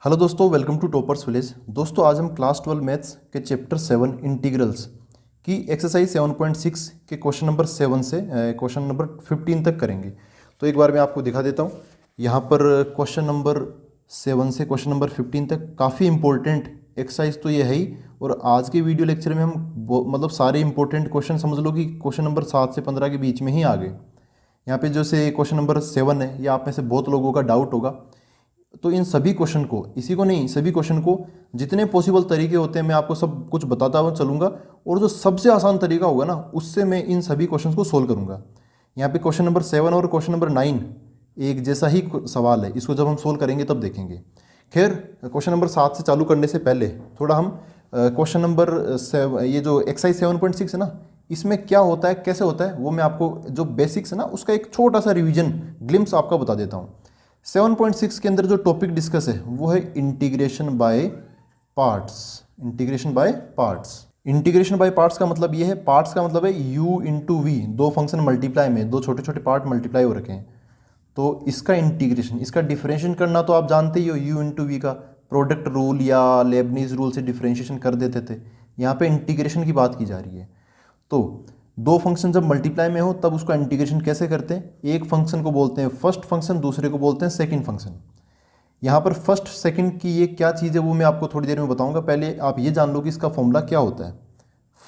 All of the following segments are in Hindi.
हेलो दोस्तों, वेलकम टू टॉपर्स विलेज। दोस्तों आज हम क्लास 12 मैथ्स के चैप्टर 7 इंटीग्रल्स की एक्सरसाइज 7.6 के क्वेश्चन नंबर 7 से क्वेश्चन नंबर 15 तक करेंगे। तो एक बार मैं आपको दिखा देता हूँ। यहाँ पर क्वेश्चन नंबर 7 से क्वेश्चन नंबर 15 तक काफ़ी इंपॉर्टेंट एक्सरसाइज तो ये है ही। और आज के वीडियो लेक्चर में हम मतलब सारे इंपॉर्टेंट क्वेश्चन समझ लो कि क्वेश्चन नंबर 7 से 15 के बीच में ही आ गए। यहाँ पे जैसे क्वेश्चन नंबर 7 है, ये आप में से बहुत लोगों का डाउट होगा। तो इन सभी क्वेश्चन को, इसी को नहीं, सभी क्वेश्चन को जितने पॉसिबल तरीके होते हैं मैं आपको सब कुछ बताता हुआ चलूंगा। और जो सबसे आसान तरीका होगा ना, उससे मैं इन सभी क्वेश्चन को सोल्व करूंगा। यहाँ पे क्वेश्चन नंबर 7 और क्वेश्चन नंबर 9 एक जैसा ही सवाल है। इसको जब हम सोल्व करेंगे तब देखेंगे। खैर, क्वेश्चन नंबर 7 से चालू करने से पहले थोड़ा हम क्वेश्चन नंबर ये जो एक्सरसाइज 7.6 है ना, इसमें क्या होता है, कैसे होता है, वो मैं आपको जो बेसिक्स है ना उसका एक छोटा सा रिवीजन ग्लिम्स आपका बता देता हूँ। 7.6 के अंदर जो टॉपिक डिस्कस है वो है integration by parts. Integration by parts. Integration by parts का मतलब ये है, पार्ट्स का मतलब है u इंटू वी, दो फंक्शन मल्टीप्लाई में दो छोटे छोटे पार्ट मल्टीप्लाई हो रखे हैं। तो इसका इंटीग्रेशन, इसका डिफरेंशिएशन करना तो आप जानते ही हो, u इंटू वी का प्रोडक्ट रूल या लेबनीज रूल से डिफरेंशिएशन कर देते थे। यहाँ पे इंटीग्रेशन की बात की जा रही है। तो दो फंक्शन जब मल्टीप्लाई में हो तब उसका इंटीग्रेशन कैसे करते हैं। एक फंक्शन को बोलते हैं फर्स्ट फंक्शन, दूसरे को बोलते हैं सेकंड फंक्शन। यहाँ पर फर्स्ट सेकंड की ये क्या चीज़ है वो मैं आपको थोड़ी देर में बताऊंगा। पहले आप ये जान लो कि इसका फॉर्मूला क्या होता है।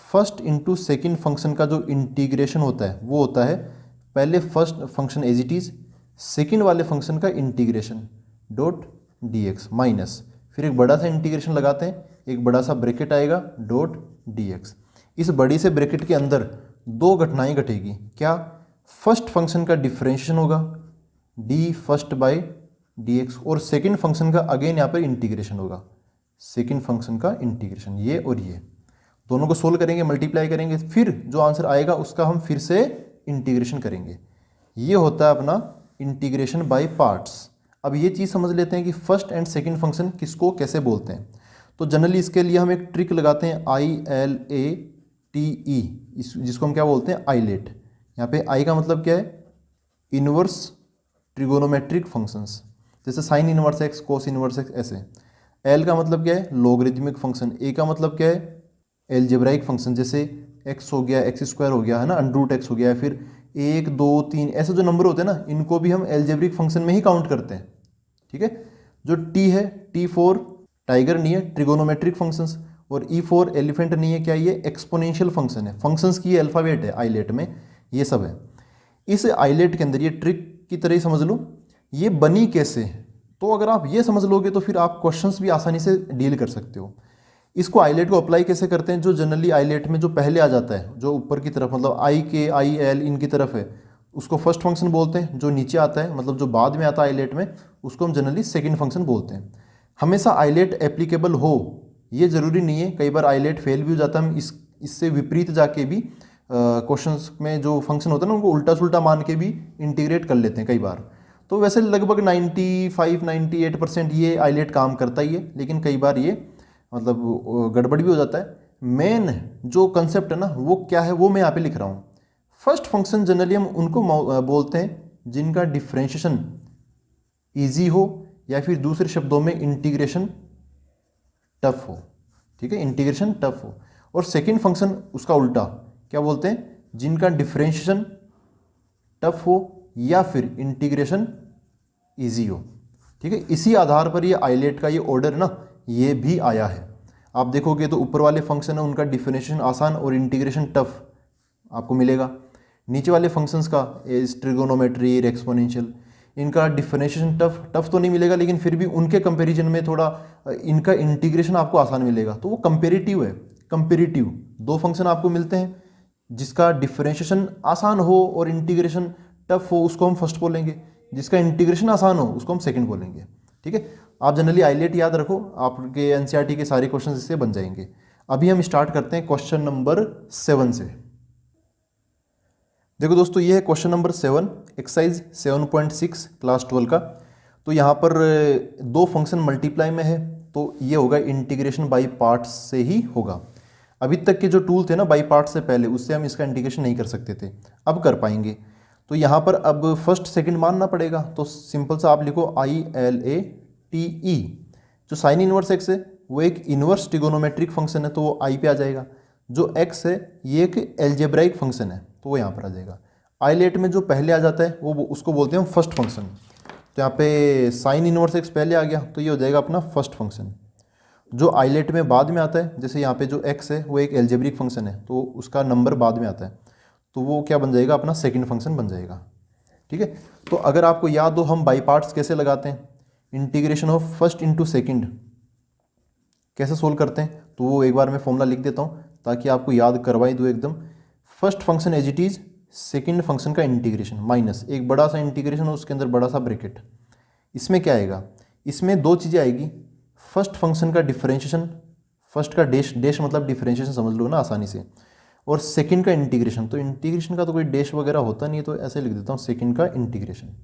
फर्स्ट इंटू सेकेंड फंक्शन का जो इंटीग्रेशन होता है वो होता है पहले first function as it is, second वाले फंक्शन का integration dot d x minus, फिर एक बड़ा सा इंटीग्रेशन लगाते हैं, एक बड़ा सा ब्रैकेट आएगा डॉट डी एक्स। इस बड़ी से ब्रैकेट के अंदर दो घटनाएं घटेगी। क्या? फर्स्ट फंक्शन का डिफरेंशिएशन होगा D first by D x, और सेकेंड फंक्शन का अगेन यहाँ पर इंटीग्रेशन होगा, सेकेंड फंक्शन का इंटीग्रेशन, ये और ये दोनों को सोल्व करेंगे, मल्टीप्लाई करेंगे, फिर जो आंसर आएगा उसका हम फिर से इंटीग्रेशन करेंगे। ये होता है अपना इंटीग्रेशन बाय पार्ट्स। अब ये चीज़ समझ लेते हैं कि फर्स्ट एंड सेकेंड फंक्शन किसको कैसे बोलते हैं। तो जनरली इसके लिए हम एक ट्रिक लगाते हैं, ILATE, जिसको हम क्या बोलते हैं, आइलेट। यहाँ पे आई का मतलब क्या है, इनवर्स ट्रिगोनोमेट्रिक फंक्शंस, जैसे sign inverse x, cos inverse x, ऐसे। एल का मतलब क्या है, लॉगरिथमिक फंक्शन। ए का मतलब क्या है, एलजेब्राइक फंक्शन, जैसे एक्स हो गया, एक्स स्क्वायर हो गया है ना, अंडर रूट एक्स हो गया, फिर 1 2 3 ऐसे जो नंबर होते हैं ना, इनको भी हम एलजेब्रिक फंक्शन में ही काउंट करते हैं। ठीक है। जो टी है, T4 टाइगर नहीं है, ट्रिगोनोमेट्रिक फंक्शंस। और E4 एलिफेंट नहीं है, क्या ये एक्सपोनेंशियल फंक्शन है, फंक्शंस की अल्फ़ाबेट है आइलेट में, ये सब है। इस आइलेट के अंदर ये ट्रिक की तरह ही समझ लो, ये बनी कैसे। तो अगर आप ये समझ लोगे तो फिर आप क्वेश्चंस भी आसानी से डील कर सकते हो। इसको आइलेट को अप्लाई कैसे करते हैं, जो जनरली आइलेट में जो पहले आ जाता है, जो ऊपर की तरफ, मतलब IL इनकी तरफ है, उसको फर्स्ट फंक्शन बोलते हैं। जो नीचे आता है, मतलब जो बाद में आता है आइलेट में, उसको हम जनरली सेकंड फंक्शन बोलते हैं। हमेशा आइलेट एप्लीकेबल हो ये ज़रूरी नहीं है, कई बार आइलेट फेल भी हो जाता है। हम इससे विपरीत जाके भी क्वेश्चंस में जो फंक्शन होता है ना, उनको उल्टा सुल्टा मान के भी इंटीग्रेट कर लेते हैं कई बार। तो वैसे लगभग 95-98% ये आइलेट काम करता ही है, लेकिन कई बार ये मतलब गड़बड़ भी हो जाता है। मेन जो कंसेप्ट है ना वो क्या है, वो मैं यहाँ पे लिख रहा हूँ। फर्स्ट फंक्शन जनरली हम उनको बोलते हैं जिनका डिफ्रेंशिएशन ईजी हो, या फिर दूसरे शब्दों में इंटीग्रेशन टफ हो। ठीक है, इंटीग्रेशन टफ हो। और सेकंड फंक्शन उसका उल्टा, क्या बोलते हैं, जिनका डिफरेंशिएशन टफ हो या फिर इंटीग्रेशन इजी हो। ठीक है, इसी आधार पर ये आइलेट का ये ऑर्डर ना ये भी आया है। आप देखोगे तो ऊपर वाले फंक्शन है उनका डिफरेंशिएशन आसान और इंटीग्रेशन टफ आपको मिलेगा। नीचे वाले फंक्शंस का ट्रिगोनोमेट्री, एक्सपोनेंशियल, इनका डिफरेंशिएशन टफ तो नहीं मिलेगा, लेकिन फिर भी उनके कंपैरिजन में थोड़ा इनका इंटीग्रेशन आपको आसान मिलेगा। तो वो कंपेरेटिव है, कंपेरेटिव दो फंक्शन आपको मिलते हैं जिसका डिफरेंशिएशन आसान हो और इंटीग्रेशन टफ हो, उसको हम फर्स्ट बोलेंगे। जिसका इंटीग्रेशन आसान हो उसको हम सेकंड बोलेंगे। ठीक है, आप जनरली आइलेट याद रखो, आपके एनसीईआरटी के सारे क्वेश्चन इससे बन जाएंगे। अभी हम स्टार्ट करते हैं क्वेश्चन नंबर 7 से। देखो दोस्तों, ये है क्वेश्चन नंबर 7, एक्सरसाइज 7.6 क्लास 12 का। तो यहाँ पर दो फंक्शन मल्टीप्लाई में है, तो ये होगा इंटीग्रेशन बाई पार्ट्स से ही होगा। अभी तक के जो टूल थे ना बाई पार्ट्स से पहले, उससे हम इसका इंटीग्रेशन नहीं कर सकते थे, अब कर पाएंगे। तो यहाँ पर अब फर्स्ट सेकंड मानना पड़ेगा। तो सिंपल सा आप लिखो ILATE, जो साइन इनवर्स एक्स है वो एक इनवर्स ट्रिगोनोमेट्रिक फंक्शन है, तो वो आई पे आ जाएगा। जो एक्स है ये एक एल्जेब्राइक फंक्शन है, तो वो यहाँ पर आ जाएगा। आईलेट में जो पहले आ जाता है वो उसको बोलते हैं हम फर्स्ट फंक्शन। तो यहाँ पे साइन इनवर्स एक्स पहले आ गया, तो ये हो जाएगा अपना फर्स्ट फंक्शन। जो आईलेट में बाद में आता है, जैसे यहाँ पे जो एक्स है वो एक एल्जेब्रिक फंक्शन है, तो उसका नंबर बाद में आता है, तो वो क्या बन जाएगा, अपना सेकंड फंक्शन बन जाएगा। ठीक है, तो अगर आपको याद हो हम बाई पार्ट्स कैसे लगाते हैं, integration of first into second कैसे सोल्व करते हैं, तो वो एक बार मैं फॉर्मूला लिख देता हूँ ताकि आपको याद करवाई दूँ एकदम। First function as it is second function का इंटीग्रेशन माइनस एक बड़ा सा इंटीग्रेशन और उसके अंदर बड़ा सा ब्रैकेट। इसमें क्या आएगा, इसमें दो चीज़ें आएगी, फर्स्ट फंक्शन का डिफरेंशिएशन, फर्स्ट का डैश, डैश मतलब डिफरेंशिएशन समझ लो ना आसानी से, और सेकंड का इंटीग्रेशन। तो इंटीग्रेशन का तो कोई डैश वगैरह होता नहीं है, तो ऐसे लिख देता हूँ सेकंड का इंटीग्रेशन।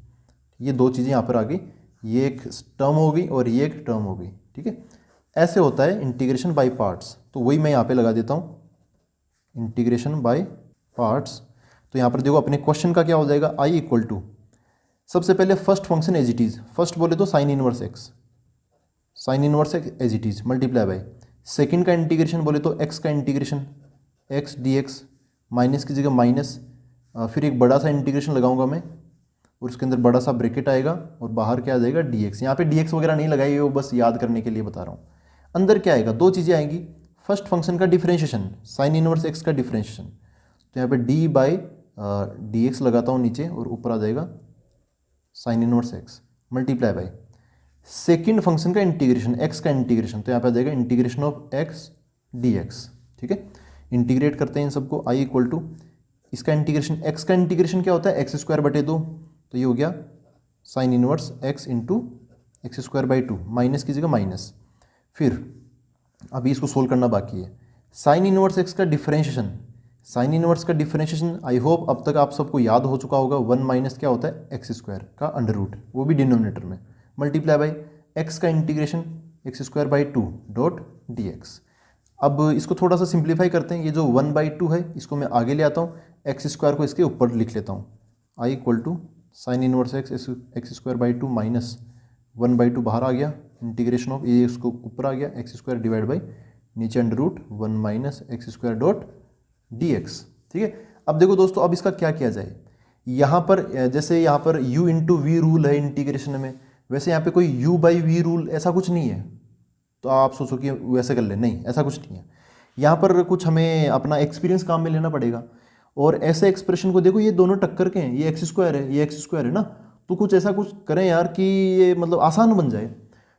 ये दो चीज़ें यहाँ पर आ गई, ये एक टर्म हो गई और ये एक टर्म हो गई। ठीक है, ऐसे होता है इंटीग्रेशन बाय पार्ट्स, तो वही मैं यहाँ पे लगा देता हूँ इंटीग्रेशन बाय पार्ट्स। तो यहाँ पर देखो अपने क्वेश्चन का क्या हो जाएगा, आई इक्वल टू सबसे पहले first function as it is, first बोले तो sine inverse x, sine inverse x as it is multiply by second का इंटीग्रेशन बोले तो एक्स का integration x d x, minus की जगह माइनस, फिर एक बड़ा सा इंटीग्रेशन लगाऊंगा मैं और उसके अंदर बड़ा सा ब्रैकेट आएगा और बाहर क्या आ जाएगा डी एक्स। यहाँ पर डी एक्स वगैरह नहीं लगाई, वो बस याद करने के लिए बता रहा हूँ। अंदर क्या आएगा, दो चीज़ें आएंगी, फर्स्ट फंक्शन का डिफरेंशिएशन साइन इनवर्स एक्स का डिफरेंशिएशन, तो यहाँ पे डी बाई डी एक्स लगाता हूँ नीचे और ऊपर आ जाएगा sine inverse x multiply by second function का इंटीग्रेशन एक्स का इंटीग्रेशन, तो यहाँ पे आ जाएगा integration of x d x. ठीक है, इंटीग्रेट करते हैं इन सबको, आई इक्वल टू इसका इंटीग्रेशन, एक्स का इंटीग्रेशन क्या होता है एक्स स्क्वायर बटे 2, तो ये हो गया sign inverse x into x square by 2, minus की जगह माइनस। फिर अभी इसको सोल्व करना बाकी है, साइन इनवर्स एक्स का डिफरेंशिएशन, साइन इनवर्स का डिफरेंशिएशन आई होप अब तक आप सबको याद हो चुका होगा, 1 माइनस क्या होता है एक्स स्क्वायर का अंडर रूट, वो भी डिनोमिनेटर में, मल्टीप्लाई बाई एक्स का integration x square by 2 dot d x. अब इसको थोड़ा सा सिंप्लीफाई करते हैं, ये जो 1/2 है इसको मैं आगे ले आता हूँ, एक्स स्क्वायर को इसके ऊपर लिख लेता हूँ, I equal to sine inverse x square by 2 minus 1/2 बाहर आ गया, इंटीग्रेशन ऑफ ये इसको ऊपर आ गया एक्स स्क्वायर डिवाइड बाई नीचे under root 1 minus x square dot d x. ठीक है, अब देखो दोस्तों अब इसका क्या किया जाए, यहाँ पर जैसे यहाँ पर u इंटू वी रूल है इंटीग्रेशन में, वैसे यहाँ पे कोई u बाई वी रूल ऐसा कुछ नहीं है, तो आप सोचो कि वैसे कर ले, नहीं ऐसा कुछ नहीं है। यहाँ पर कुछ हमें अपना एक्सपीरियंस काम में लेना पड़ेगा, और ऐसे एक्सप्रेशन को देखो ये दोनों टक्कर के हैं, ये एक्स स्क्वायर है ये एक्स स्क्वायर है ना, तो कुछ ऐसा कुछ करें यार कि ये मतलब आसान बन जाए।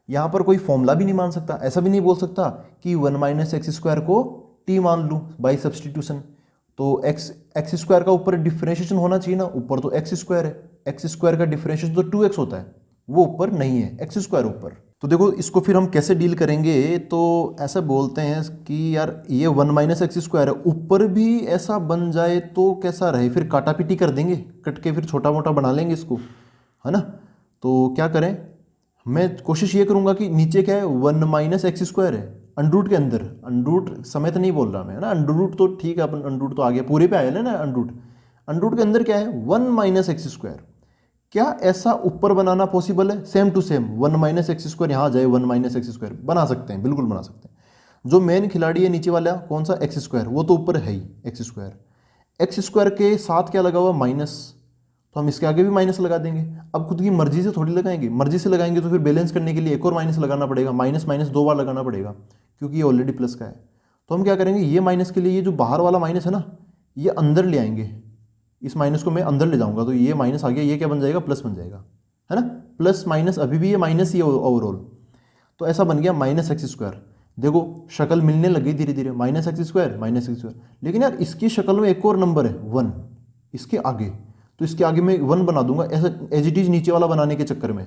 यहाँ पर कोई फॉर्मूला भी नहीं मान सकता, ऐसा भी नहीं बोल सकता कि 1 माइनस एक्स स्क्वायर को टी मान लूँ बाई सब्सटीट्यूशन, तो एक्स स्क्वायर का ऊपर डिफरेंशिएशन होना चाहिए ना, ऊपर तो एक्स स्क्वायर है, एक्स स्क्वायर का डिफरेंशिएशन तो 2x होता है, वो ऊपर नहीं है, एक्स स्क्वायर ऊपर। तो देखो इसको फिर हम कैसे डील करेंगे, तो ऐसा बोलते हैं कि यार ये 1 माइनस एक्स स्क्वायर है, ऊपर भी ऐसा बन जाए तो कैसा रहे, फिर काटापीटी कर देंगे, कट के फिर छोटा मोटा बना लेंगे इसको, है ना। तो क्या करें, मैं कोशिश ये करूँगा कि नीचे क्या है 1 माइनस एक्स स्क्वायर है, अंडरूट के अंदर, अंडरूट समेत नहीं बोल रहा मैं, है ना, अंडरूट तो ठीक है, अपन अंडरूट तो आ गया, पूरे पे आया ना अंडरूट, अंडरूट के अंदर क्या है 1 माइनस एक्स स्क्वायर। क्या ऐसा ऊपर बनाना पॉसिबल है, same to same 1 minus x square यहाँ आ जाए, 1 माइनस एक्स स्क्वायर बना सकते हैं, बिल्कुल बना सकते हैं। जो मेन खिलाड़ी है नीचे वाला कौन सा, एक्स स्क्वायर, वो तो ऊपर है ही एक्स स्क्वायर, एक्स स्क्वायर के साथ क्या लगा हुआ माइनस, तो हम इसके आगे भी माइनस लगा देंगे। अब खुद की मर्जी से थोड़ी लगाएंगे, मर्जी से लगाएंगे तो फिर बैलेंस करने के लिए एक और माइनस लगाना पड़ेगा, माइनस माइनस 2 बार लगाना पड़ेगा, क्योंकि ये ऑलरेडी प्लस का है। तो हम क्या करेंगे, ये माइनस के लिए ये जो बाहर वाला माइनस है ना, ये अंदर ले आएंगे, इस माइनस को मैं अंदर ले जाऊंगा, तो ये माइनस आ गया, ये क्या बन जाएगा प्लस बन जाएगा, है ना, प्लस माइनस अभी भी ये माइनस ही है ओवरऑल, तो ऐसा बन गया माइनस एक्स स्क्वायर। देखो शक्ल मिलने लग गई धीरे धीरे, minus x square minus x square, लेकिन यार इसकी शक्ल में एक और नंबर है 1 इसके आगे, तो इसके आगे मैं 1 बना दूंगा, ऐसा एज इट इज नीचे वाला बनाने के चक्कर में,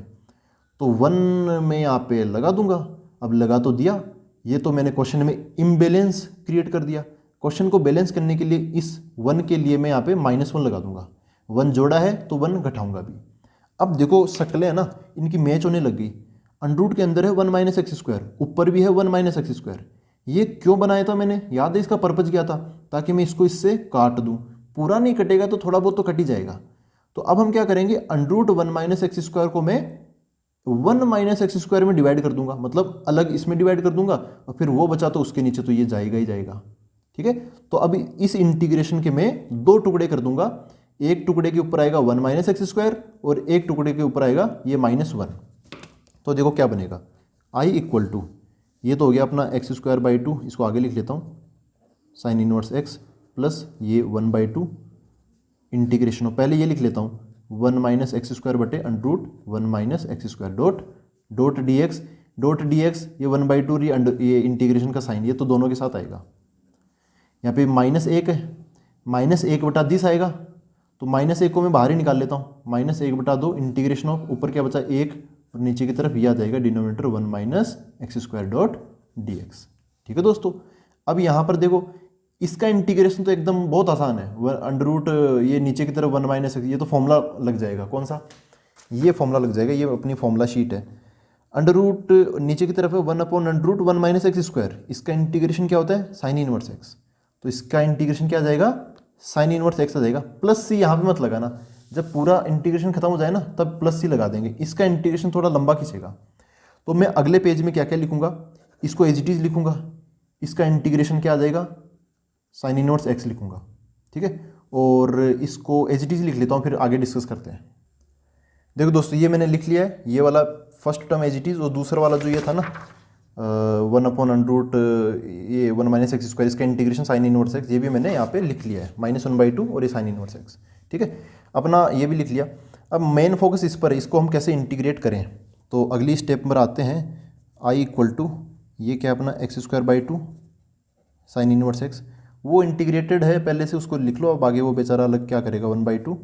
तो 1 में यहाँ पे लगा दूंगा। अब लगा तो दिया, ये तो मैंने क्वेश्चन में इम्बैलेंस क्रिएट कर दिया, क्वेश्चन को बैलेंस करने के लिए इस 1 के लिए मैं यहाँ पे -1 लगा दूंगा, 1 जोड़ा है तो 1 घटाऊंगा भी। अब देखो शक्लें है ना इनकी मैच होने लग गई, अंडरूट के अंदर है 1 माइनस एक्स स्क्वायर, ऊपर भी है 1 माइनस एक्स स्क्वायर। ये क्यों बनाया था मैंने, याद है इसका पर्पज क्या था, ताकि मैं इसको इससे काट दूं, पूरा नहीं कटेगा तो थोड़ा बहुत तो कट ही जाएगा। तो अब हम क्या करेंगे, अंडरूट 1 माइनस एक्स स्क्वायर को मैं 1 माइनस एक्स स्क्वायर में डिवाइड कर दूंगा, मतलब अलग इसमें डिवाइड कर दूंगा और फिर वो बचा तो उसके नीचे तो ये जाएगा ही जाएगा। ठीक है, तो अभी इस इंटीग्रेशन के मैं 2 टुकड़े कर दूंगा। एक टुकड़े के ऊपर आएगा 1 माइनस एक्स स्क्वायर और एक टुकड़े के ऊपर आएगा ये -1। तो देखो क्या बनेगा, आई इक्वल टू, ये तो हो गया अपना एक्स स्क्वायर बाई 2, इसको आगे लिख लेता हूँ, साइन इनवर्स एक्स प्लस ये 1/2 इंटीग्रेशन ऑफ, पहले ये लिख लेता हूँ 1 माइनस एक्स स्क्वायर बटे under root 1 minus x square dot d x, ये 1/2 ये इंटीग्रेशन का साइन, ये तो दोनों के साथ आएगा। यहाँ पे -1 है, -1/10 आएगा, तो -1 को मैं बाहर ही निकाल लेता हूँ, -1/2 इंटीग्रेशन ऑफ, ऊपर क्या बचा 1 और नीचे की तरफ ये आ जाएगा denominator 1 minus x square dot d x. ठीक है दोस्तों, अब यहाँ पर देखो इसका इंटीग्रेशन तो एकदम बहुत आसान है, अंडररूट ये नीचे की तरफ 1 माइनस एक्स, ये तो फॉर्मूला लग जाएगा, कौन सा, ये फॉर्मूला लग जाएगा, ये अपनी फॉर्मूला शीट है। अंडररूट नीचे की तरफ है 1/√1 माइनस एक्स स्क्वायर, इसका इंटीग्रेशन क्या होता है, साइन इनवर्स एक्स, तो इसका इंटीग्रेशन क्या आ जाएगा, साइन इनवर्स एक्स आ जाएगा। प्लस सी यहाँ पे मत लगाना, जब पूरा इंटीग्रेशन खत्म हो जाए ना तब प्लस सी लगा देंगे, इसका इंटीग्रेशन थोड़ा लंबा खींचेगा। तो मैं अगले पेज में क्या क्या लिखूंगा, इसको एज इट इज लिखूंगा, इसका इंटीग्रेशन क्या आ जाएगा, साइन इनवर्स एक्स लिखूंगा। ठीक है, और इसको एज इट इज लिख लेता हूँ, फिर आगे डिस्कस करते हैं। देखो दोस्तों ये मैंने लिख लिया है, ये वाला first term as it is, और दूसरा वाला जो ये था ना 1/√, ये 1 माइनस एक्स स्क्वायर, इसका इंटीग्रेशन साइन इनवर्स एक्स, ये भी मैंने यहाँ पे लिख लिया है, -1/2 और ये साइन इनवर्स एक्स। ठीक है, अपना ये भी लिख लिया। अब मेन फोकस इस पर है, इसको हम कैसे इंटीग्रेट करें, तो अगली स्टेप पर आते हैं। आई इक्वल टू, ये क्या अपना x²/2 साइन इनवर्स एक्स, वो इंटीग्रेटेड है पहले से, उसको लिख लो, अब आगे वो बेचारा अलग क्या करेगा 1/2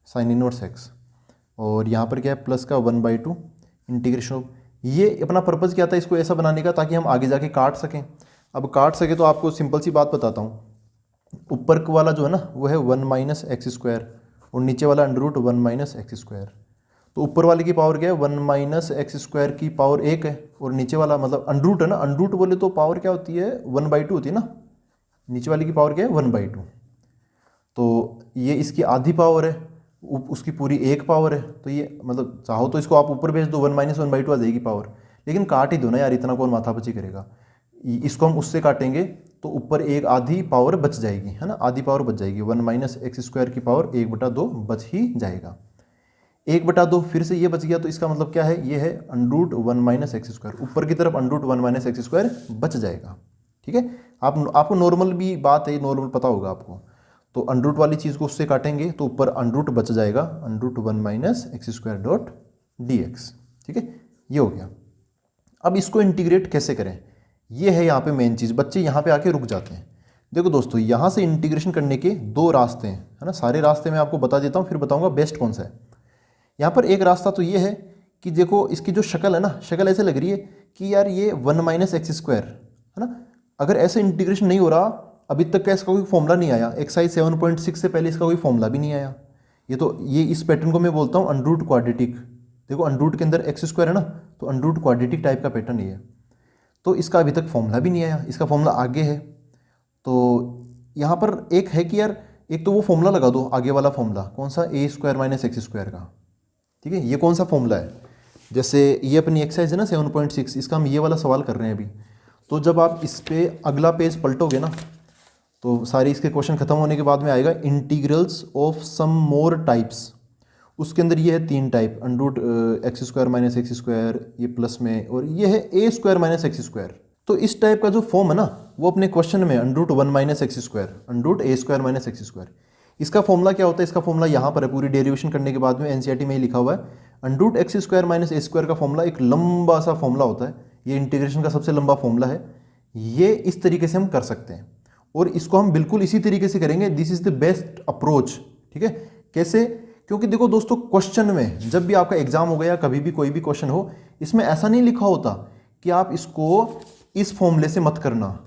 साइन इनवर्स एक्स, और यहाँ पर क्या है प्लस का 1/2 इंटीग्रेशन ऑफ, ये अपना पर्पज़ क्या था इसको ऐसा बनाने का ताकि हम आगे जाके काट सकें। अब काट सके तो आपको सिंपल सी बात बताता हूँ, ऊपर वाला जो है ना वो है 1 माइनस एक्स स्क्वायर और नीचे वाला √1 माइनस एक्स स्क्वायर, तो ऊपर वाले की पावर क्या है 1 माइनस एक्स स्क्वायर की पावर 1 है, और नीचे वाला मतलब अंडरूट है ना, अंडरूट बोले तो पावर क्या होती है 1/2 होती है ना, नीचे वाले की पावर क्या है 1/2, तो ये इसकी आधी पावर है, उसकी पूरी 1 पावर है, तो ये मतलब चाहो तो इसको आप ऊपर भेज दो 1 माइनस 1/2 आ जाएगी पावर, लेकिन काट ही दो ना यार, इतना कौन माथापच्ची करेगा। इसको हम उससे काटेंगे तो ऊपर एक आधी पावर बच जाएगी, है ना, आधी पावर बच जाएगी, 1 माइनस एक्स स्क्वायर की पावर 1/2 बच ही जाएगा, 1/2 फिर से ये बच गया, तो इसका मतलब क्या है, ये है √1 माइनस एक्स स्क्वायर, ऊपर की तरफ √1 माइनस एक्स स्क्वायर बच जाएगा। ठीक है, आपको नॉर्मल भी बात है, नॉर्मल पता होगा आपको, तो अंडरूट वाली चीज़ को उससे काटेंगे तो ऊपर अंडरूट बच जाएगा, √1 minus x square dot d x. ठीक है, ये हो गया। अब इसको इंटीग्रेट कैसे करें, ये है यहाँ पे मेन चीज़, बच्चे यहाँ पे आके रुक जाते हैं। देखो दोस्तों यहाँ से इंटीग्रेशन करने के 2 रास्ते हैं, है ना, सारे रास्ते मैं आपको बता देता हूँ, फिर बताऊँगा बेस्ट कौन सा है। यहाँ पर एक रास्ता तो ये है कि देखो इसकी जो शक्ल है ना, शक्ल ऐसे लग रही है कि यार ये 1 माइनस एक्स स्क्वायर है ना, अगर ऐसे इंटीग्रेशन नहीं हो रहा, अभी तक का इसका कोई फॉर्मूला नहीं आया, एक्सरसाइज 7.6 से पहले इसका कोई फॉर्मूला भी नहीं आया, ये इस पैटर्न को मैं बोलता हूँ अंडरूट क्वाड्रेटिक। देखो अंडरूट के अंदर एक्स स्क्वायर है ना, तो अंडरूट क्वाड्रेटिक टाइप का पैटर्न ये है, तो इसका अभी तक फॉर्मूला भी नहीं आया, इसका फॉर्मूला आगे है। तो यहाँ पर एक है कि यार एक तो वो फॉर्मूला लगा दो, आगे वाला फॉर्मूला कौन सा, a² माइनस एक्स स्क्वायर का। ठीक है, ये कौन सा फॉर्मूला है, जैसे ये अपनी एक्सरसाइज है ना 7.6, इसका हम ये वाला सवाल कर रहे हैं अभी, तो जब आप इस पर अगला पेज पलटोगे ना तो सारे इसके क्वेश्चन खत्म होने के बाद में आएगा integrals of some more types, उसके अंदर ये है 3 type, √x² minus x square, ये प्लस में, और ये है a² माइनस एक्स स्क्वायर। तो इस टाइप का जो फॉर्म है ना वो अपने क्वेश्चन में √1 minus x square, √a² minus x square, इसका फॉर्मूला क्या होता है, इसका फॉर्मूला यहाँ पर है, पूरी डेरिवेशन करने के बाद में एनसीईआरटी में ही लिखा हुआ है, √x² माइनस a² का फॉर्मूला एक लंबा सा फॉर्मूला होता है, ये इंटीग्रेशन का सबसे लंबा फॉर्मूला है, ये इस तरीके से हम कर सकते हैं, और इसको हम बिल्कुल इसी तरीके से करेंगे, this is the best approach. ठीक है, कैसे, क्योंकि देखो दोस्तों क्वेश्चन में जब भी आपका एग्जाम हो गया, कभी भी कोई भी क्वेश्चन हो, इसमें ऐसा नहीं लिखा होता कि आप इसको इस फॉर्मूले से मत करना,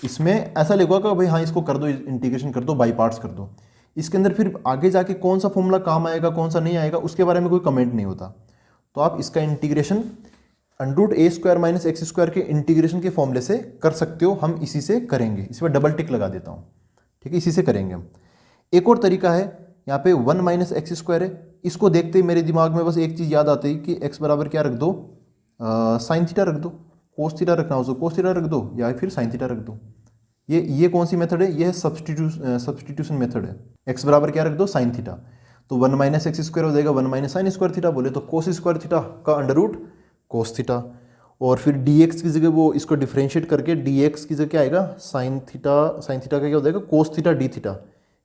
इसमें ऐसा लिखा कि भाई हाँ इसको कर दो, इंटीग्रेशन कर दो, बाई पार्ट्स कर दो, इसके अंदर फिर आगे जाके कौन सा फॉर्मूला काम आएगा कौन सा नहीं आएगा उसके बारे में कोई कमेंट नहीं होता। तो आप इसका integration √a² minus x square के इंटीग्रेशन के फॉर्मूले से कर सकते हो, हम इसी से करेंगे, इस पर डबल टिक लगा देता हूँ। ठीक है, इसी से करेंगे हम। एक और तरीका है, यहाँ पे 1 माइनस एक्स स्क्वायर है, इसको देखते ही मेरे दिमाग में बस एक चीज़ याद आती है कि x बराबर क्या रख दो, साइन थीटा रख दो, कोस थीटा रखना हो तो कोस थीटा रख दो या फिर साइन थीटा रख दो। ये कौन सी मेथड है? ये है सब्सटीट्यूशन मेथड है। x बराबर क्या रख दो, साइन थीटा, तो 1 माइनस एक्स स्क्वायर हो जाएगा 1 माइनस साइन स्क्वायर थीटा, बोले तो कोस स्क्वायर थीटा का अंडर रूट कोस थीटा, और फिर dx की जगह वो इसको डिफ्रेंशिएट करके dx की जगह क्या आएगा, साइन थीटा का क्या हो जाएगा, कोस थीटा डी थीटा,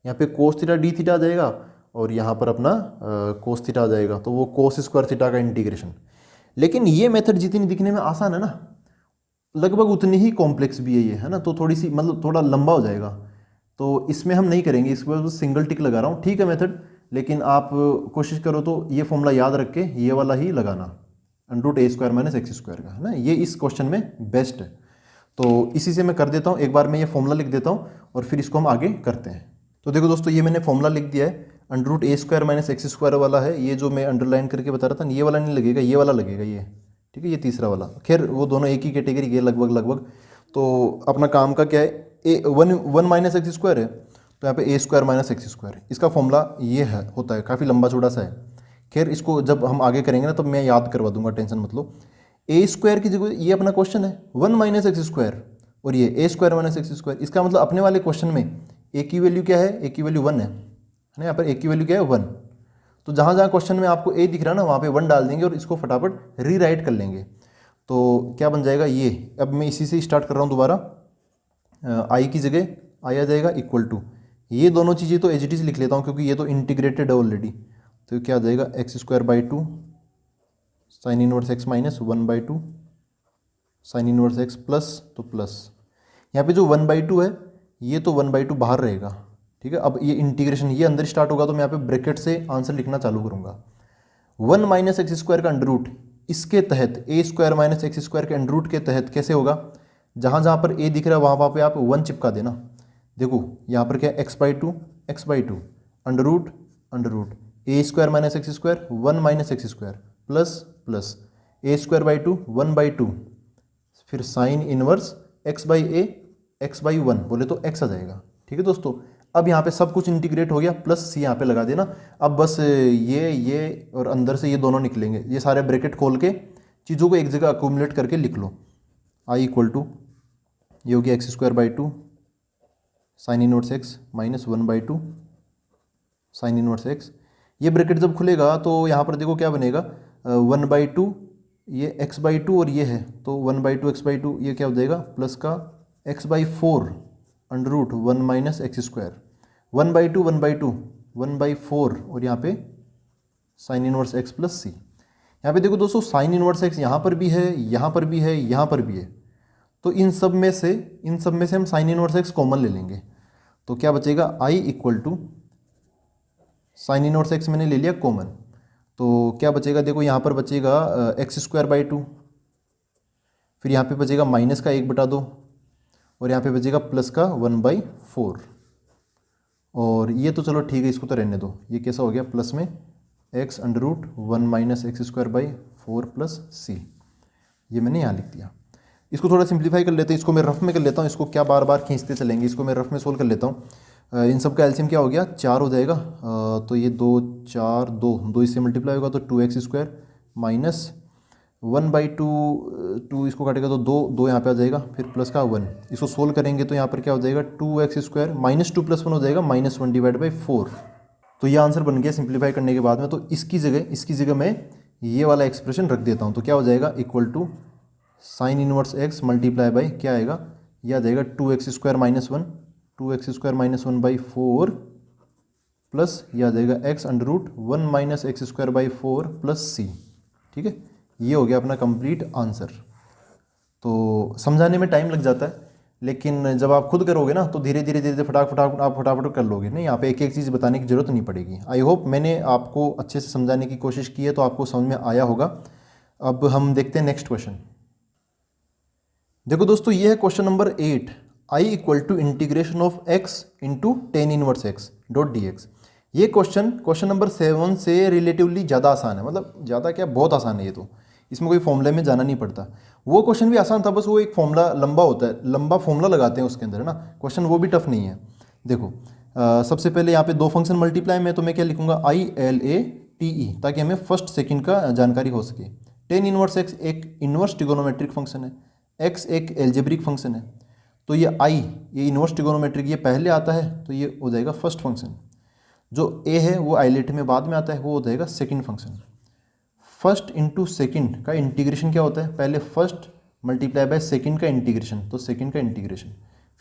यहाँ पे कोस थीटा डी थीटा आ जाएगा और यहाँ पर अपना कोस थीटा आ जाएगा, तो वो कोस स्क्वायर थीटा का इंटीग्रेशन। लेकिन ये मेथड जितनी दिखने में आसान है ना, लगभग उतनी ही कॉम्प्लेक्स भी है ये, है ना, तो थोड़ी सी मतलब थोड़ा लंबा हो जाएगा, तो इसमें हम नहीं करेंगे, इस पर सिंगल टिक लगा रहा हूँ। ठीक है मेथड, लेकिन आप कोशिश करो तो ये फॉर्मूला याद रख के ये वाला ही लगाना, under root a square minus x square का, है ना, ये इस क्वेश्चन में बेस्ट है। तो इसी से मैं कर देता हूँ, एक बार मैं ये फॉर्मूला लिख देता हूँ और फिर इसको हम आगे करते हैं। तो देखो दोस्तों, ये मैंने फॉर्मूला लिख दिया है, under root a square minus x square वाला है, ये जो मैं अंडरलाइन करके बता रहा था, ये वाला नहीं लगेगा, ये वाला लगेगा, ये ठीक है, ये तीसरा वाला, खैर वो दोनों एक ही कैटेगरी के लगभग। तो अपना काम का क्या है, ए वन माइनस एक्स स्क्वायर है, तो यहाँ पे ए स्क्वायर माइनस एक्स स्क्वायर, इसका फॉर्मूला ये है, होता है, काफ़ी लंबा चौड़ा सा है। खैर इसको जब हम आगे करेंगे ना तब मैं याद करवा दूंगा, टेंशन मत लो। ए स्क्वायर की जगह ये अपना क्वेश्चन है 1 माइनस एक्स स्क्वायर, और ये ए स्क्वायर माइनस एक्स स्क्वायर, इसका मतलब अपने वाले क्वेश्चन में ए की वैल्यू क्या है, ए की वैल्यू 1 है ना, यहाँ पर ए की वैल्यू क्या है 1, तो जहाँ जहाँ क्वेश्चन में आपको ए दिख रहा है ना वहाँ पे 1 डाल देंगे और इसको फटाफट रीराइट कर लेंगे, तो क्या बन जाएगा ये। अब मैं इसी से स्टार्ट कर रहा हूँ दोबारा, आई की जगह आई आ जाएगा इक्वल टू, ये दोनों चीज़ें तो एज इट इज़ लिख लेता हूँ क्योंकि ये तो इंटीग्रेटेड है ऑलरेडी, तो क्या आ जाएगा x square by 2 sign inverse x minus 1 by 2 sign inverse x plus, तो प्लस यहाँ पे जो 1 बाई 2 है ये तो 1 बाई 2 बाहर रहेगा, ठीक है। अब ये इंटीग्रेशन ये अंदर स्टार्ट होगा तो मैं यहाँ पे ब्रैकेट से आंसर लिखना चालू करूँगा। 1 माइनस एक्स स्क्वायर का अंडर रूट इसके तहत ए स्क्वायर माइनस एक्स स्क्वायर के अंडर रूट के तहत कैसे होगा, जहाँ जहाँ पर ए दिख रहा है वहाँ पे आप 1 चिपका देना। देखो यहाँ पर क्या x by two under root a square minus x square 1 minus x square plus a square by 2 1 by 2, फिर साइन इनवर्स एक्स बाई 1 बोले तो एक्स आ जाएगा, ठीक है दोस्तों। अब यहाँ पे सब कुछ इंटीग्रेट हो गया, प्लस सी यहाँ पे लगा देना। अब बस ये और अंदर से ये दोनों निकलेंगे, ये सारे ब्रैकेट खोल के चीज़ों को एक जगह अकोमुलेट करके लिख लो। आई इक्वल टू ये हो गया x square by 2 sign inverse x minus 1 by 2 sign inverse x, ये ब्रैकेट जब खुलेगा तो यहाँ पर देखो क्या बनेगा 1 बाई 2 ये एक्स बाई 2 और ये है तो 1 बाई 2 एक्स बाई 2, ये क्या हो जाएगा प्लस का x by 4 under root 1 minus x square 1 by 2 1 by 4 और यहाँ पे sine inverse x plus c. यहाँ पे देखो दोस्तों साइन इनवर्स एक्स यहाँ पर भी है, यहाँ पर भी है, यहाँ पर भी है, तो इन सब में से हम साइन इनवर्स एक्स कॉमन ले लेंगे, तो क्या बचेगा I equal to sine inverse x मैंने ले लिया कॉमन, तो क्या बचेगा देखो यहाँ पर बचेगा एक्स स्क्वायर बाई 2, फिर यहाँ पे बचेगा माइनस का 1/2 और यहाँ पे बचेगा प्लस का 1/4, और ये तो चलो ठीक है इसको तो रहने दो। ये कैसा हो गया प्लस में x under root 1 minus x square by 4 plus C, ये मैंने यहाँ लिख दिया। इसको थोड़ा सिंप्लीफाई कर लेते हैं, इसको मैं रफ में कर लेता हूँ, इसको क्या बार बार खींचते चलेंगे, इसको मैं रफ में सोल्व कर लेता हूँ। इन सब का एलसीएम क्या हो गया 4 हो जाएगा, तो ये 2 4 2 इससे मल्टीप्लाई होगा तो 2x स्क्वायर माइनस 1 बाई 2 इसको काटेगा तो 2 यहाँ पे आ जाएगा, फिर प्लस का 1, इसको सोल्व करेंगे तो यहाँ पर क्या हो जाएगा 2x स्क्वायर माइनस 2 प्लस 1 हो जाएगा -1 डिवाइड बाई 4, तो ये आंसर बन गया सिंप्लीफाई करने के बाद में। तो इसकी जगह मैं ये वाला एक्सप्रेशन रख देता हूँ, तो क्या हो जाएगा equal to sine inverse x multiply by क्या आएगा, यह आ जाएगा 2x square minus 1 by 4 plus यह आ जाएगा x under root 1 minus x square by 4 plus सी, ठीक है। ये हो गया अपना कंप्लीट आंसर। तो समझाने में टाइम लग जाता है, लेकिन जब आप खुद करोगे ना तो धीरे धीरे फटाफट कर लोगे, नहीं यहाँ पे एक एक चीज़ बताने की जरूरत नहीं पड़ेगी। आई होप मैंने आपको अच्छे से समझाने की कोशिश की है तो आपको समझ में आया होगा। अब हम देखते हैं नेक्स्ट क्वेश्चन। देखो दोस्तों ये है question number 8, I equal to integration of x into tan inverse x dot d x. ये क्वेश्चन नंबर 7 से रिलेटिवली ज़्यादा आसान है, मतलब ज़्यादा क्या बहुत आसान है ये तो, इसमें कोई फॉर्मूले में जाना नहीं पड़ता। वो क्वेश्चन भी आसान था, बस वो एक फॉर्मूला लंबा होता है, लंबा फॉर्मूला लगाते हैं उसके अंदर, है ना। क्वेश्चन वो भी टफ नहीं है। देखो सबसे पहले यहाँ पे दो फंक्शन मल्टीप्लाई में, तो मैं क्या लिखूंगा आई एल ए TE, ताकि हमें फर्स्ट सेकंड का जानकारी हो सके। टेन इनवर्स एक्स एक इनवर्स ट्रिगोनोमेट्रिक फंक्शन है, एक्स एक एल्जेब्रिक फंक्शन है, तो ये आई, ये इनवर्स ट्रिगोनोमेट्रिक, ये पहले आता है तो ये हो जाएगा फर्स्ट फंक्शन। जो ए है वो आइलेट में बाद में आता है, वो हो जाएगा second function. First into second का इंटीग्रेशन क्या होता है, पहले फर्स्ट मल्टीप्लाई बाय सेकंड का इंटीग्रेशन, तो सेकंड का इंटीग्रेशन,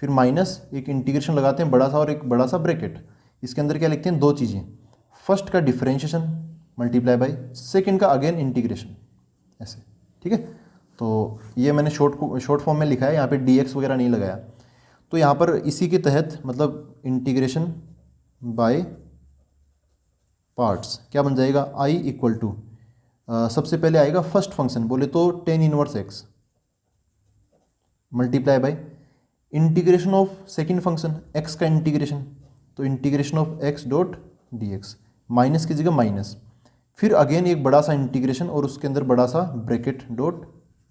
फिर माइनस एक इंटीग्रेशन लगाते हैं बड़ा सा और एक बड़ा सा ब्रैकेट, इसके अंदर क्या लिखते हैं, दो चीज़ें, फर्स्ट का डिफरेंशिएशन मल्टीप्लाई बाय सेकंड का अगेन इंटीग्रेशन, ऐसे। ठीक है, तो ये मैंने शॉर्ट फॉर्म में लिखा है, यहाँ पे dx वगैरह नहीं लगाया। तो यहाँ पर इसी के तहत मतलब इंटीग्रेशन बाय पार्ट्स क्या बन जाएगा, i इक्वल टू सबसे पहले आएगा फर्स्ट फंक्शन, बोले तो ten inverse x multiply by integration of second function x का इंटीग्रेशन, तो integration of x dot dx, minus की जगह माइनस, फिर अगेन एक बड़ा सा इंटीग्रेशन और उसके अंदर बड़ा सा ब्रैकेट डॉट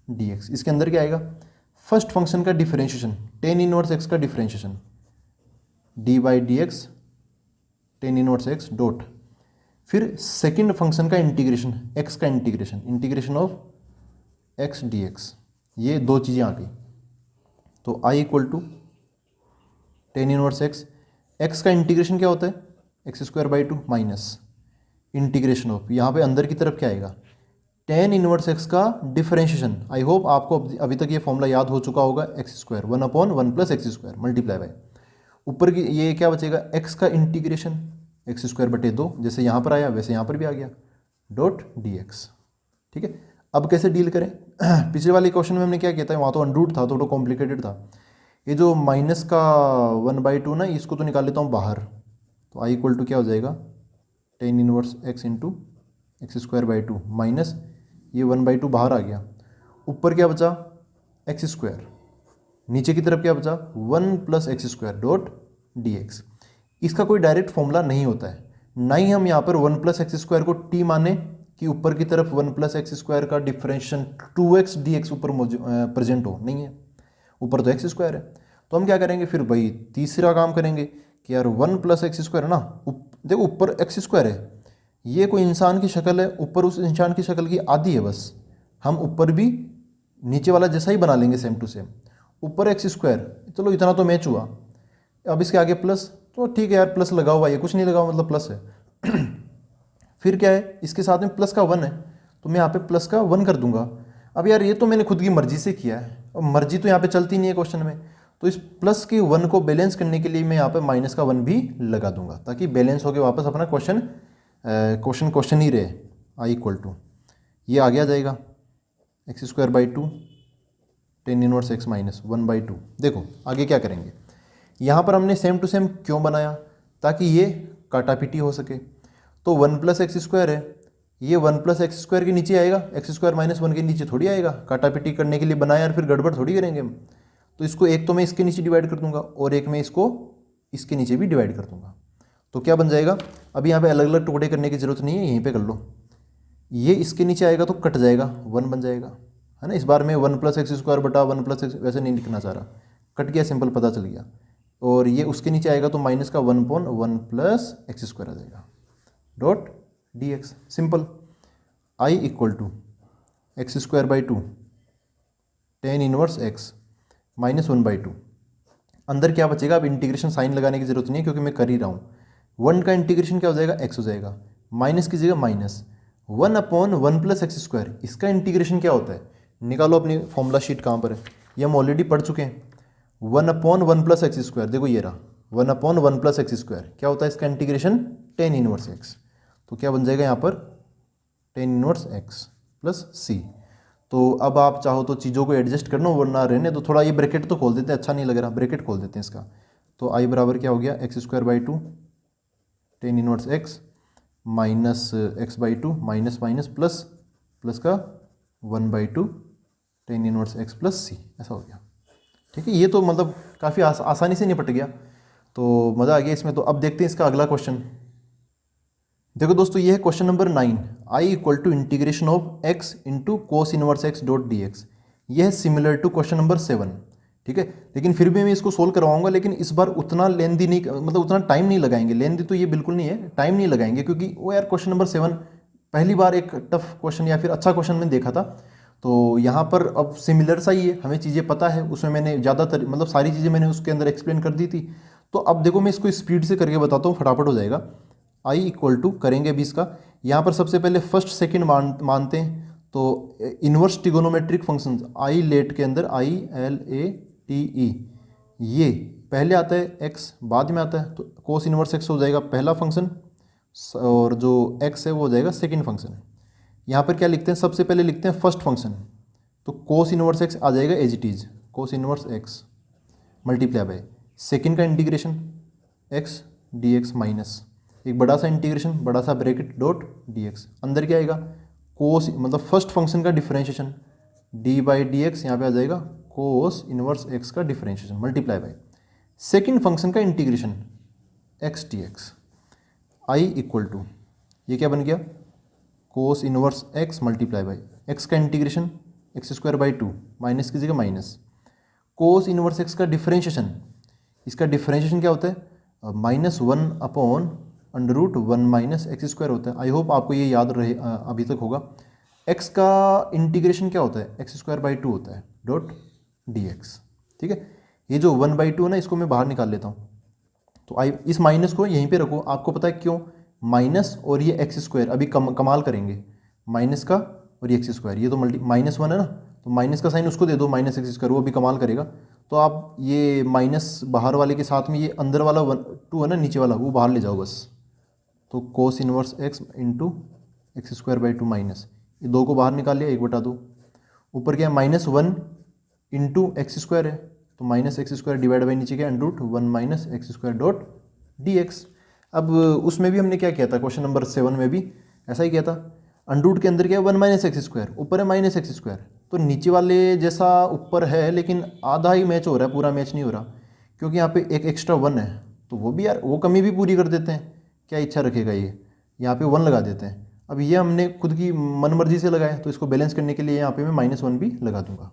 dx। इसके अंदर क्या आएगा, फर्स्ट फंक्शन का डिफरेंशिएशन, टेन इनवर्स x का differentiation d by d x tan inverse x dot, फिर सेकंड फंक्शन का इंटीग्रेशन x का integration, integration of x dx, ये दो चीज़ें आ गई। तो i equal to tan inverse x का इंटीग्रेशन क्या होता है, x square by two minus integration of, यहाँ पे अंदर की तरफ क्या आएगा, टेन इनवर्स x का डिफरेंशिएशन। आई होप आपको अभी तक ये फॉर्मूला याद हो चुका होगा, x square one upon one plus x square multiply bye ऊपर की ये क्या बचेगा, x का इंटीग्रेशन एक्स स्क्वायर बटे दो, जैसे यहाँ पर आया वैसे यहाँ पर भी आ गया, डॉट dx। ठीक है, अब कैसे डील करें पिछले वाले क्वेश्चन में हमने क्या किया था, वहाँ तो अनरूट था, थोड़ा कॉम्प्लिकेटेड था। ये जो माइनस का वन बाई टू ना, इसको तो निकाल लेता हूँ बाहर, तो आई इक्वल टू क्या हो जाएगा, ten inverse x into x square by two minus ये वन बाई टू बाहर आ गया, ऊपर क्या बचा एक्स स्क्वायर, नीचे की तरफ क्या बचा one plus x square dot dx। इसका कोई डायरेक्ट फॉर्मूला नहीं होता है, ना ही हम यहाँ पर वन प्लस एक्स स्क्वायर को t माने कि ऊपर की तरफ वन प्लस एक्स स्क्वायर का डिफरेंशिएशन 2x dx ऊपर प्रेजेंट हो, नहीं है, ऊपर तो एक्स स्क्वायर है। तो हम क्या करेंगे फिर भाई, तीसरा काम करेंगे कि यार वन प्लस एक्स स्क्वायर है ना, देखो ऊपर एक्स स्क्वायर है, ये कोई इंसान की शक्ल है, ऊपर उस इंसान की शक्ल की आधी है बस, हम ऊपर भी नीचे वाला जैसा ही बना लेंगे सेम टू सेम, ऊपर एक्स स्क्वायर, चलो इतना तो मैच हुआ, अब इसके आगे प्लस, तो ठीक है यार प्लस लगा हुआ, ये कुछ नहीं लगा हुआ मतलब प्लस है फिर क्या है, इसके साथ में प्लस का वन है, तो मैं यहाँ पे प्लस का वन कर दूंगा। अब यार ये तो मैंने खुद की मर्जी से किया है, और मर्जी तो यहाँ पे चलती नहीं है क्वेश्चन में, तो इस प्लस के वन को बैलेंस करने के लिए मैं यहाँ पे माइनस का वन भी लगा दूंगा, ताकि बैलेंस होकर वापस अपना क्वेश्चन ही रहे। आई इक्वल टू ये आगे आ जाएगा x square by two tan inverse x minus one by to. देखो आगे क्या करेंगे, यहाँ पर हमने सेम टू सेम क्यों बनाया, ताकि ये काटापीटी हो सके। तो वन प्लस एक्स स्क्वायर है, ये वन प्लस एक्स स्क्वायर के नीचे आएगा, एक्स स्क्वायर माइनस वन के नीचे थोड़ी आएगा, काटापीटी करने के लिए बनाया और फिर गड़बड़ थोड़ी करेंगे हम। तो इसको एक तो मैं इसके नीचे डिवाइड कर दूंगा और एक मैं इसको इसके नीचे भी डिवाइड कर दूंगा, तो क्या बन जाएगा, अभी यहाँ पे अलग अलग टुकड़े करने की जरूरत नहीं है, यहीं पे कर लो। ये इसके नीचे आएगा तो कट जाएगा, वन बन जाएगा, है ना। इस बार मैं वन प्लस एक्स स्क्वायर बटा वन प्लस एक्स वैसे नहीं लिखना चाह रहा, कट गया, सिंपल पता चल गया। और ये उसके नीचे आएगा तो माइनस का one upon one plus x square आ जाएगा dot dx। Simple, I equal to x square by two tan inverse x minus one by two. अंदर क्या बचेगा, अब इंटीग्रेशन साइन लगाने की जरूरत नहीं है क्योंकि मैं कर ही रहा हूँ। वन का इंटीग्रेशन क्या हो जाएगा, एक्स हो जाएगा, माइनस की जगह minus one upon one plus x square. इसका इंटीग्रेशन क्या होता है, निकालो अपनी फॉर्मूला शीट कहाँ पर है, ये हम ऑलरेडी पढ़ चुके हैं। One upon one plus x square, देखो ये रहा one upon one plus x square, क्या होता है इसका इंटीग्रेशन टेन इनवर्स एक्स। तो क्या बन जाएगा यहाँ पर टेन इनवर्स एक्स प्लस सी। तो अब आप चाहो तो चीज़ों को एडजस्ट करना, वरना रहने तो थोड़ा, ये ब्रैकेट तो खोल देते हैं, अच्छा नहीं लग रहा, ब्रैकेट खोल देते हैं इसका। तो आई बराबर क्या हो गया, x square by two tan inverse x minus x by two minus minus plus plus का one by two tan inverse x plus C, ऐसा हो गया। ठीक है, ये तो मतलब काफ़ी आसानी से निपट गया, तो मज़ा आ गया इसमें। तो अब देखते हैं इसका अगला क्वेश्चन। देखो दोस्तों, ये है question number 9, I equal to integration of x into cos inverse x dot d x. यह है सिमिलर टू क्वेश्चन नंबर 7। ठीक है, लेकिन फिर भी मैं इसको सोल्व करवाऊंगा, लेकिन इस बार उतना लेंदी नहीं, मतलब उतना टाइम नहीं लगाएंगे। लेंदी तो ये बिल्कुल नहीं है, टाइम नहीं लगाएंगे, क्योंकि वो यार क्वेश्चन नंबर 7 पहली बार एक टफ क्वेश्चन या फिर अच्छा क्वेश्चन मैंने देखा था। तो यहाँ पर अब सिमिलर सा ही है, हमें चीज़ें पता है, उसमें मैंने ज़्यादातर मतलब सारी चीज़ें मैंने उसके अंदर एक्सप्लेन कर दी थी। तो अब देखो मैं इसको स्पीड से करके बताता हूँ, फटाफट हो जाएगा। आई इक्वल टू करेंगे अभी इसका, यहाँ पर सबसे पहले फर्स्ट सेकंड मानते हैं। तो inverse trigonometric function I let के अंदर ILATE ये पहले आता है, एक्स बाद में आता है, तो कोस इन्वर्स एक्स हो जाएगा पहला फंक्शन और जो एक्स है वो हो जाएगा सेकेंड फंक्शन। यहाँ पर क्या लिखते हैं, सबसे पहले लिखते हैं फर्स्ट फंक्शन, तो कोस इन्वर्स एक्स आ जाएगा as it is, cos inverse x multiply by second का integration x d x minus एक बड़ा सा इंटीग्रेशन बड़ा सा ब्रैकेट डॉट डी एक्स, अंदर क्या आएगा कोस मतलब फर्स्ट फंक्शन का differentiation d by d x, यहाँ पे आ जाएगा कोस इन्वर्स एक्स का differentiation multiply by second function का integration x d x. I equal to ये क्या बन गया cos inverse x multiply by x का integration x square by two minus की जगह माइनस कोस इन्वर्स एक्स का डिफरेंशिएशन, इसका डिफरेंशिएशन क्या होता है -1 upon under root 1 minus x square होता है। आई होप आपको ये याद रहे अभी तक होगा। एक्स का इंटीग्रेशन क्या होता है एक्स स्क्वायर बाई टू होता है डॉट डी एक्स। ठीक है, ये जो 1/2 है ना इसको मैं बाहर निकाल लेता हूँ, तो आई इस माइनस को यहीं पे रखो। आपको पता है क्यों, माइनस और ये एक्स स्क्वायर अभी कमाल करेंगे, माइनस का और ये एक्स स्क्वायर, ये तो -1 है ना, तो माइनस का साइन उसको दे दो माइनस एक्स स्क्वायर, वो भी कमाल करेगा। तो आप ये माइनस बाहर वाले के साथ में ये अंदर वाला 2 है ना नीचे वाला वो बाहर ले जाओ बस। तो cos inverse x into x square by two minus ये 2 को बाहर निकाल लिया 1/2, ऊपर क्या है -1 इंटू एक्स स्क्वायर है, तो minus x square divide by नीचे क्या under root 1 minus x square dot d x. अब उसमें भी हमने क्या किया था, क्वेश्चन नंबर 7 में भी ऐसा ही किया था। अंडर रूट के अंदर क्या है 1 माइनस एक्स स्क्वायर, ऊपर है माइनस एक्स स्क्वायर, तो नीचे वाले जैसा ऊपर है लेकिन आधा ही मैच हो रहा है, पूरा मैच नहीं हो रहा, क्योंकि यहाँ पे एक एक्स्ट्रा 1 है, तो वो भी यार वो कमी भी पूरी कर देते हैं, क्या इच्छा रखेगा ये, यहाँ पे 1 लगा देते हैं। अब ये हमने खुद की मन मर्जी से लगाया, तो इसको बैलेंस करने के लिए यहाँ पे मैं -1 भी लगा दूंगा।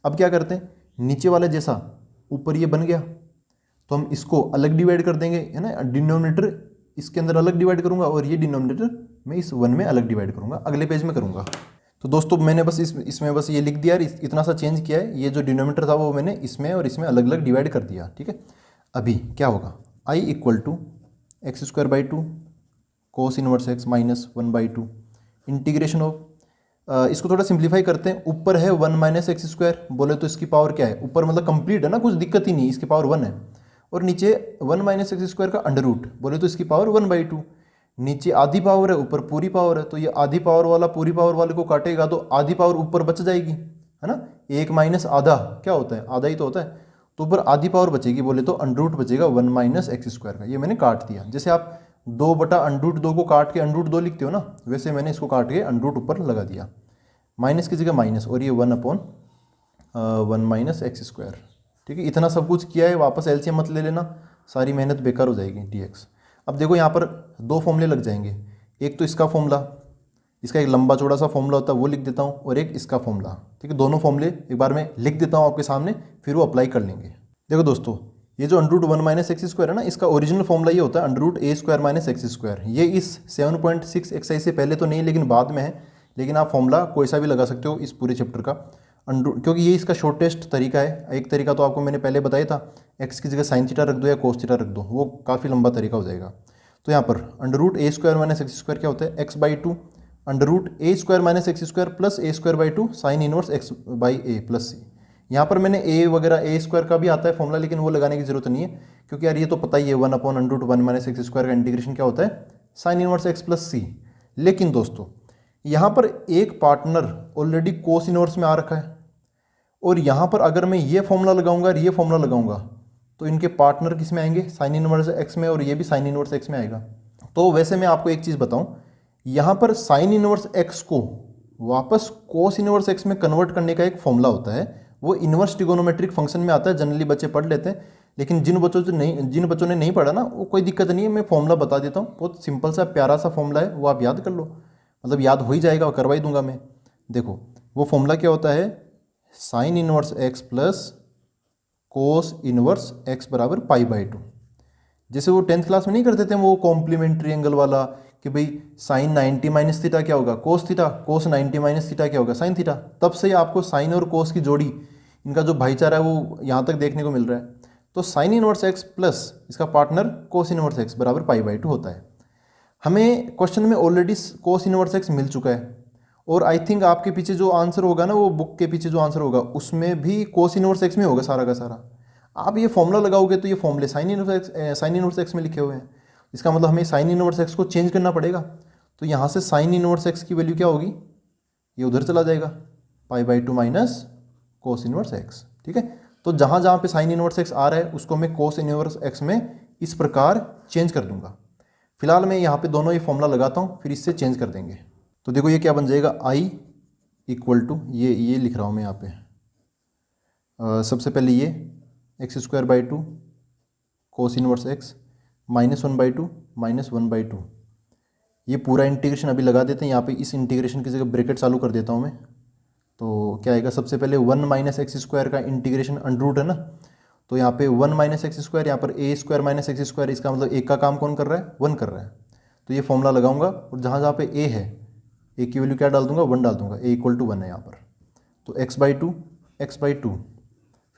अब क्या करते हैं, नीचे वाले जैसा ऊपर ये बन गया, तो हम इसको अलग डिवाइड कर देंगे, है ना, डिनोमिनेटर इसके अंदर अलग डिवाइड करूंगा और ये डिनोमिनेटर मैं इस 1 में अलग डिवाइड करूंगा, अगले पेज में करूंगा। तो दोस्तों मैंने बस इसमें बस ये लिख दिया, इतना सा चेंज किया है, ये जो डिनोमिनेटर था वो मैंने इसमें और इसमें अलग अलग डिवाइड कर दिया। ठीक है, अभी क्या होगा, I equal to x square by two cos inverse x minus 1/2 integration of, इसको थोड़ा सिंप्लीफाई करते हैं, ऊपर है 1 माइनस एक्स स्क्वायर, बोले तो इसकी पावर क्या है, ऊपर मतलब कंप्लीट है ना, कुछ दिक्कत ही नहीं, इसकी पावर 1 है, और नीचे 1 माइनस एक्स स्क्वायर का अंडर रूट, बोले तो इसकी पावर 1/2, नीचे आधी पावर है ऊपर पूरी पावर है, तो ये आधी पावर वाला पूरी पावर वाले को काटेगा तो आधी पावर ऊपर बच जाएगी, है ना, 1 माइनस आधा क्या होता है, आधा ही तो होता है, तो ऊपर आधी पावर बचेगी, बोले तो अंडर रूट बचेगा 1 माइनस एक्स स्क्वायर का, ये मैंने काट दिया। जैसे आप 2/√2 को काट के अंडर रूट 2 लिखते हो ना, वैसे मैंने इसको काट के अंडर रूट ऊपर लगा दिया, माइनस की जगह माइनस, और ये 1/1 माइनस एक्स स्क्वायर। ठीक है, इतना सब कुछ किया है, वापस एलसीएम मत ले लेना, सारी मेहनत बेकार हो जाएगी dx। अब देखो यहाँ पर 2 फॉर्मूले लग जाएंगे, एक तो इसका फॉर्मूला, इसका एक लंबा चौड़ा सा फॉर्मूला होता है वो लिख देता हूँ, और एक इसका फॉर्मूला। ठीक है, दोनों फॉर्मूले एक बार मैं लिख देता हूँ आपके सामने, फिर वो अप्लाई कर लेंगे। देखो दोस्तों, ये जो under root 1 minus x square है ना, इसका ओरिजिनल फॉर्मूला ये होता है under root a square minus x square. ये इस 7.6 एक्सरसाइज से पहले तो नहीं लेकिन बाद में है, लेकिन आप फॉर्मूला कोई सा भी लगा सकते हो इस पूरे चैप्टर का, क्योंकि ये इसका शॉर्टेस्ट तरीका है। एक तरीका तो आपको मैंने पहले बताया था, एक्स की जगह साइन थीटा रख दो या कोस थीटा रख दो, वो काफ़ी लंबा तरीका हो जाएगा। तो यहाँ पर under root a square minus x square क्या होता है, x/2 under root a square minus x square plus a square by two sine inverse x by a plus c। यहाँ पर मैंने a वगैरह a स्क्वायर का भी आता है फॉर्मूला, लेकिन वो लगाने की जरूरत नहीं है, क्योंकि यार ये तो पता ही है 1/√1 माइनस एक्स स्क्वायर का इंटीग्रेशन क्या होता है, sign inverse x plus c। लेकिन दोस्तों यहाँ पर एक पार्टनर ऑलरेडी कोस इनवर्स में आ रखा है, और यहाँ पर अगर मैं ये फॉर्मूला लगाऊंगा और ये फॉर्मूला लगाऊंगा तो इनके पार्टनर किस में आएंगे, साइन इनवर्स एक्स में, और ये भी साइन इनवर्स एक्स में आएगा। तो वैसे मैं आपको एक चीज़ बताऊं, यहाँ पर साइन इनवर्स एक्स को वापस कोस इनवर्स एक्स में कन्वर्ट करने का एक फॉर्मूला होता है, वो इनवर्स ट्रिगोनोमेट्रिक फंक्शन में आता है, जनरली बच्चे पढ़ लेते हैं, लेकिन जिन बच्चों ने नहीं पढ़ा ना, वो कोई दिक्कत नहीं है, मैं फॉर्मूला बता देता हूँ, बहुत सिंपल सा प्यारा सा फॉर्मूला है, वो आप याद कर लो, मतलब याद हो ही जाएगा, करवा ही दूंगा मैं। देखो वो फॉर्मूला क्या होता है, sign inverse x plus cos inverse x बराबर π/2। जैसे वो 10th क्लास में नहीं करते थे वो कॉम्प्लीमेंट्री एंगल वाला, कि भाई साइन 90 माइनस थीटा क्या होगा, कोस थीटा, कोस 90 माइनस थीटा क्या होगा, साइन थीटा। तब से ही आपको साइन और कोस की जोड़ी, इनका जो भाईचारा है वो यहाँ तक देखने को मिल रहा है। तो साइन इनवर्स एक्स प्लस इसका पार्टनर कोस इनवर्स एक्स बराबर π/2 होता है। हमें क्वेश्चन में ऑलरेडी कोस इनवर्स एक्स मिल चुका है, और आई थिंक आपके पीछे जो आंसर होगा ना, वो बुक के पीछे जो आंसर होगा उसमें भी कोस इनवर्स एक्स में होगा सारा का सारा। आप ये फॉर्मूला लगाओगे तो ये फॉर्मूले साइन इनवर्स एक्स में लिखे हुए हैं। इसका मतलब हमें साइन इनवर्स एक्स को चेंज करना पड़ेगा। तो यहाँ से साइन इनवर्स एक्स की वैल्यू क्या होगी, ये उधर चला जाएगा, π/2 माइनस कोस इनवर्स एक्स। ठीक है, तो जहाँ जहाँ पे साइन इनवर्स एक्स आ रहा है उसको मैं कोस इनवर्स एक्स में इस प्रकार चेंज कर दूंगा। फिलहाल मैं यहाँ पे दोनों ये फॉर्मूला लगाता हूँ, फिर इससे चेंज कर देंगे। तो देखो ये क्या बन जाएगा, आई इक्वल टू ये लिख रहा हूँ मैं यहाँ पे। सबसे पहले ये x²/2 कोस इनवर्स एक्स -1/2 -1/2, ये पूरा इंटीग्रेशन अभी लगा देते हैं। यहाँ पे इस इंटीग्रेशन की जगह ब्रैकेट चालू कर देता हूँ मैं। तो क्या आएगा, सबसे पहले 1 - x² का इंटीग्रेशन अंडर रूट है ना, तो यहाँ पे 1 - x², यहाँ पर a² - x², इसका मतलब एक का काम कौन कर रहा है, 1 कर रहा है। तो ये फॉर्मूला लगाऊंगा, और जहाँ जहाँ पे a है, a की वैल्यू क्या डाल दूंगा, 1 डाल दूंगा, a = 1 है यहाँ पर। तो x/2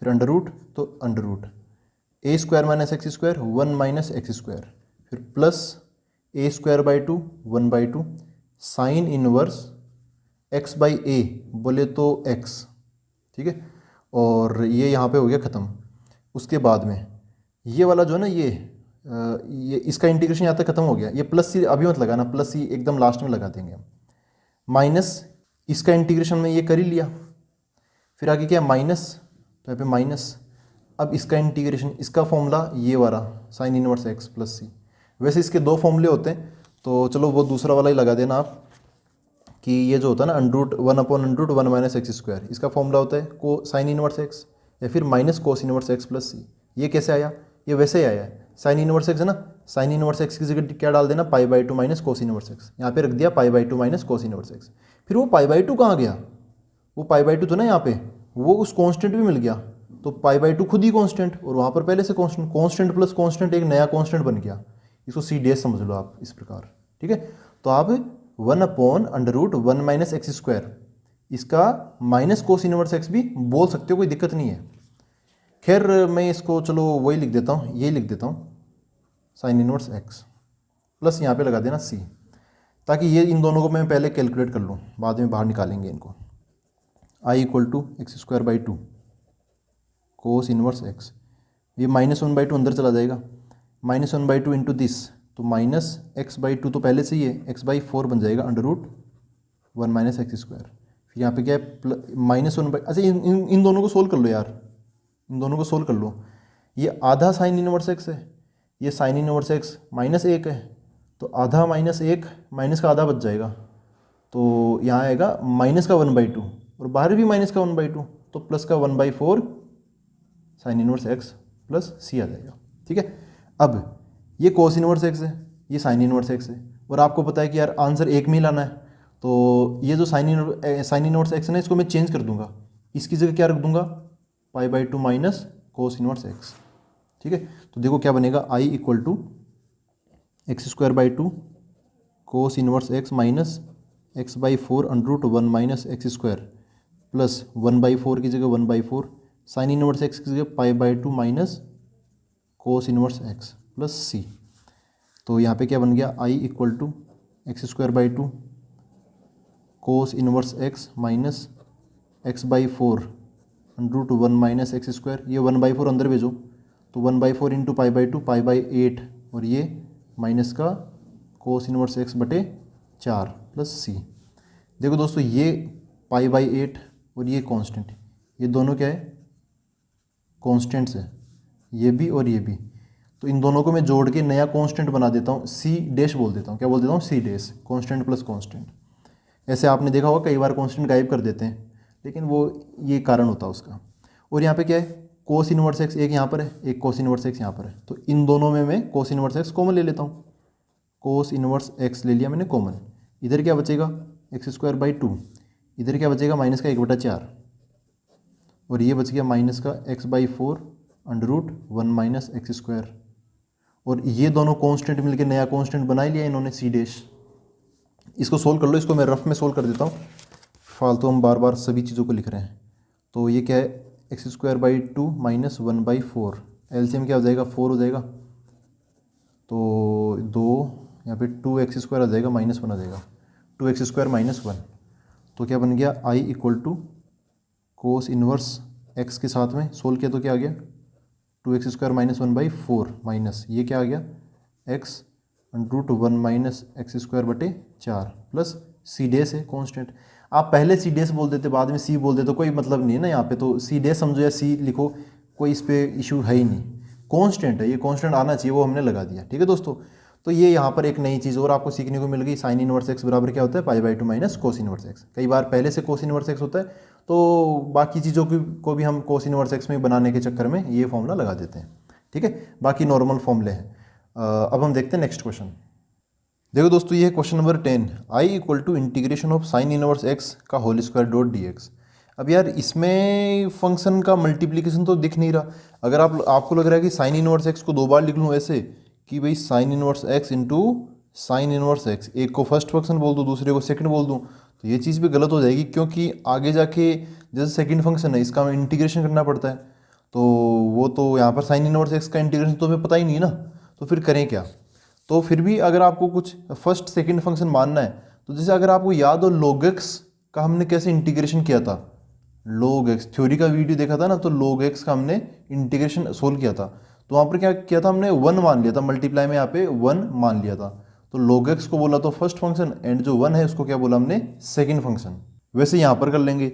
फिर अंडर रूट, तो under root a² - x², 1 - x², फिर plus a²/2 1/2 sine inverse x/a बोले तो x। ठीक है, और ये यहाँ पे हो गया ख़त्म। उसके बाद में ये वाला जो है ना, ये इसका इंटीग्रेशन यहाँ तक खत्म हो गया। ये प्लस सी अभी मत लगाना, प्लस सी एकदम लास्ट में लगा देंगे। माइनस इसका इंटीग्रेशन में ये कर ही लिया, फिर आगे क्या, माइनस, तो यहाँ पे माइनस। अब इसका इंटीग्रेशन, इसका फॉर्मूला ये वाला साइन इनवर्स एक्स प्लस सी। वैसे इसके दो फॉर्मूले होते हैं, तो चलो वो दूसरा वाला ही लगा देना आप, कि ये जो होता है ना √1/√1 - x², इसका फॉर्मूला होता है को साइन इनवर्स एक्स या फिर minus cos inverse x plus C. ये कैसे आया, ये वैसे ही आया है, साइन इनवर्स एक्स है ना, साइन इनवर्स एक्स की जगह क्या डाल देना, π/2 माइनस कोस इनवर्स एक्स। यहाँ पे रख दिया π/2 माइनस कोस इनवर्स एक्स। फिर वो π/2 कहाँ गया, वो π/2 था ना यहाँ पे, वो उस कॉन्स्टेंट भी मिल गया। तो π/2 खुद ही कॉन्स्टेंट, और वहाँ पर पहले से कॉन्स्टेंट, कॉन्स्टेंट प्लस कॉन्स्टेंट एक नया कॉन्स्टेंट बन गया। इसको C' समझ लो आप इस प्रकार। ठीक है, तो आप 1/√1 - x², इसका माइनस कोस इनवर्स एक्स भी बोल सकते हो, कोई दिक्कत नहीं है। खैर मैं इसको चलो वही लिख देता हूँ, ये लिख देता हूँ साइन इनवर्स एक्स प्लस यहाँ पे लगा देना c, ताकि ये इन दोनों को मैं पहले कैलकुलेट कर लूँ, बाद में बाहर निकालेंगे इनको। I = x²/2 cos inverse x, ये -1/2 अंदर चला जाएगा, -1/2 इंटू दिस, तो -x/2 तो पहले से ही है, x/4 बन जाएगा √1 - x²। फिर यहाँ पे क्या है, -1/, अच्छा इन दोनों को सोल्व कर लो यार, इन दोनों को सोल्व कर लो। ये आधा साइन इनवर्स एक्स है, ये साइन इनवर्स एक्स -1 है, तो आधा -1 माइनस का आधा बच जाएगा, तो यहाँ आएगा माइनस का 1/2, और बाहर भी माइनस का 1/2, तो प्लस का 1/4 साइन इनवर्स एक्स प्लस सी आ जाएगा। ठीक है, अब ये कोस इनवर्स एक्स है, ये साइन इनवर्स एक्स है, और आपको पता है कि यार आंसर एक में ही लाना है, तो ये जो साइन इनवर्स एक्स है ना, इसको मैं चेंज कर दूंगा, इसकी जगह क्या रख दूंगा, π/2 माइनस कोस इनवर्स एक्स। ठीक है, तो देखो क्या बनेगा, I = x²/2 cos inverse x minus x/4 √1 - x² plus 1/4 की जगह 1/4 साइन इनवर्स एक्स की जगह π/2 minus cos inverse x plus सी। तो यहाँ पे क्या बन गया, I = x²/2 cos inverse x minus x/4 √1 - x², ये 1/4 अंदर भेजो, तो 1/4 इंटू π/2 π/8, और ये माइनस का कोस इनवर्स एक्स बटे 4 प्लस सी। देखो दोस्तों, ये π/8 और ये कांस्टेंट, ये दोनों क्या है, कांस्टेंट्स है, ये भी और ये भी। तो इन दोनों को मैं जोड़ के नया कांस्टेंट बना देता हूँ, C' बोल देता हूँ, क्या बोल देता हूँ, C', कांस्टेंट प्लस कांस्टेंट। ऐसे आपने देखा होगा कई बार कांस्टेंट गायब कर देते हैं, लेकिन वो ये कारण होता है उसका। और यहाँ पे क्या है, कोस इनवर्स एक्स एक यहाँ पर है, एक कोस इनवर्स एक्स यहाँ पर है, तो इन दोनों में मैं कोस इनवर्स एक्स कॉमन ले लेता हूँ। कोस इनवर्स एक्स ले लिया मैंने कॉमन, इधर क्या बचेगा, x²/2, इधर क्या बचेगा, माइनस का 1/4, और ये बच गया माइनस का x/4 √1 - x², और ये दोनों कांस्टेंट मिलके नया कांस्टेंट बना ही लिया इन्होंने सी डैश। इसको सोल्व कर लो, इसको मैं रफ में सोल्व कर देता हूँ, फालतू हम बार बार सभी चीज़ों को लिख रहे हैं। तो ये क्या है, x²/2 माइनस 1/4, एलसीएम क्या हो जाएगा 4 हो जाएगा, तो 2 यहाँ पे 2x² आ जाएगा -1 आ जाएगा, 2x² -1। तो क्या बन गया I = कोस इनवर्स x के साथ में सोल्व किया तो क्या आ गया 2x² -1/4 माइनस ये क्या आ गया x√1 - x²/4 plus c dash है कांस्टेंट। आप पहले सी डैश बोल देते बाद में सी बोल देते तो कोई मतलब नहीं है ना यहाँ पे, तो सी डैश समझो या सी लिखो, कोई इस पे इशू है ही नहीं, कांस्टेंट है ये, कांस्टेंट आना चाहिए वो हमने लगा दिया। ठीक है दोस्तों, तो ये यहाँ पर एक नई चीज़ और आपको सीखने को मिल गई, साइन इनवर्स एक्स बराबर क्या होता है π/2 माइनस कोस इनवर्स एक्स। कई बार पहले से कोस इनवर्स एक्स होता है तो बाकी चीज़ों को भी हम कोस इनवर्स एक्स में बनाने के चक्कर में ये फॉर्मूला लगा देते हैं। ठीक है, बाकी नॉर्मल फॉर्मूले हैं। अब हम देखते हैं नेक्स्ट क्वेश्चन। देखो दोस्तों, ये है question number 10, I = integration of sine inverse x का होल स्क्वायर डॉट dx। अब यार इसमें फंक्शन का मल्टीप्लिकेशन तो दिख नहीं रहा। अगर आपको लग रहा है कि साइन इनवर्स एक्स को 2 बार लिख लूँ ऐसे कि भाई sign inverse x into sine inverse x, एक को फर्स्ट फंक्शन बोल दूँ दूसरे को सेकंड बोल दूँ, तो ये चीज़ भी गलत हो जाएगी, क्योंकि आगे जाके जैसे सेकंड फंक्शन है इसका हमें इंटीग्रेशन करना पड़ता है, तो वो तो यहाँ पर साइन इनवर्स एक्स का इंटीग्रेशन तो हमें पता ही नहीं ना, तो फिर करें क्या। तो फिर भी अगर आपको कुछ फर्स्ट सेकंड फंक्शन मानना है, तो जैसे अगर आपको याद हो log x का हमने कैसे इंटीग्रेशन किया था, log x थ्योरी का वीडियो देखा था ना, तो log x का हमने इंटीग्रेशन सोल्व किया था, तो वहाँ पर क्या किया था हमने 1 मान लिया था, मल्टीप्लाई में यहाँ पे 1 मान लिया था, तो log x को बोला तो फर्स्ट फंक्शन एंड जो 1 है उसको क्या बोला हमने सेकेंड फंक्शन। वैसे यहाँ पर कर लेंगे,